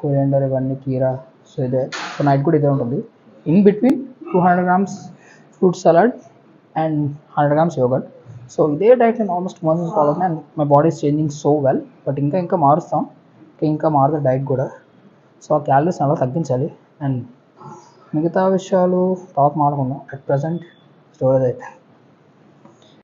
coriander ఇవన్నీ కీరా. సో ఇదే. సో నైట్ కూడా ఇదే ఉంటుంది. In between 200 grams fruit salad and 100 grams yoghurt. So ఇదే డైట్ నేను ఆల్మోస్ట్ మంత్స్ ఫాలో అవుతున్నాను. And my body is changing so well. But ఇంకా మారుస్తాం, ఇంకా మారుతుంది డైట్ కూడా. సో ఆ క్యాలరీస్ అలా తగ్గించాలి. అండ్ మిగతా విషయాలు తర్వాత మాట్లాడుకుందాం. అట్ ప్రజెంట్ స్టోరేజ్ అయిపోయింది.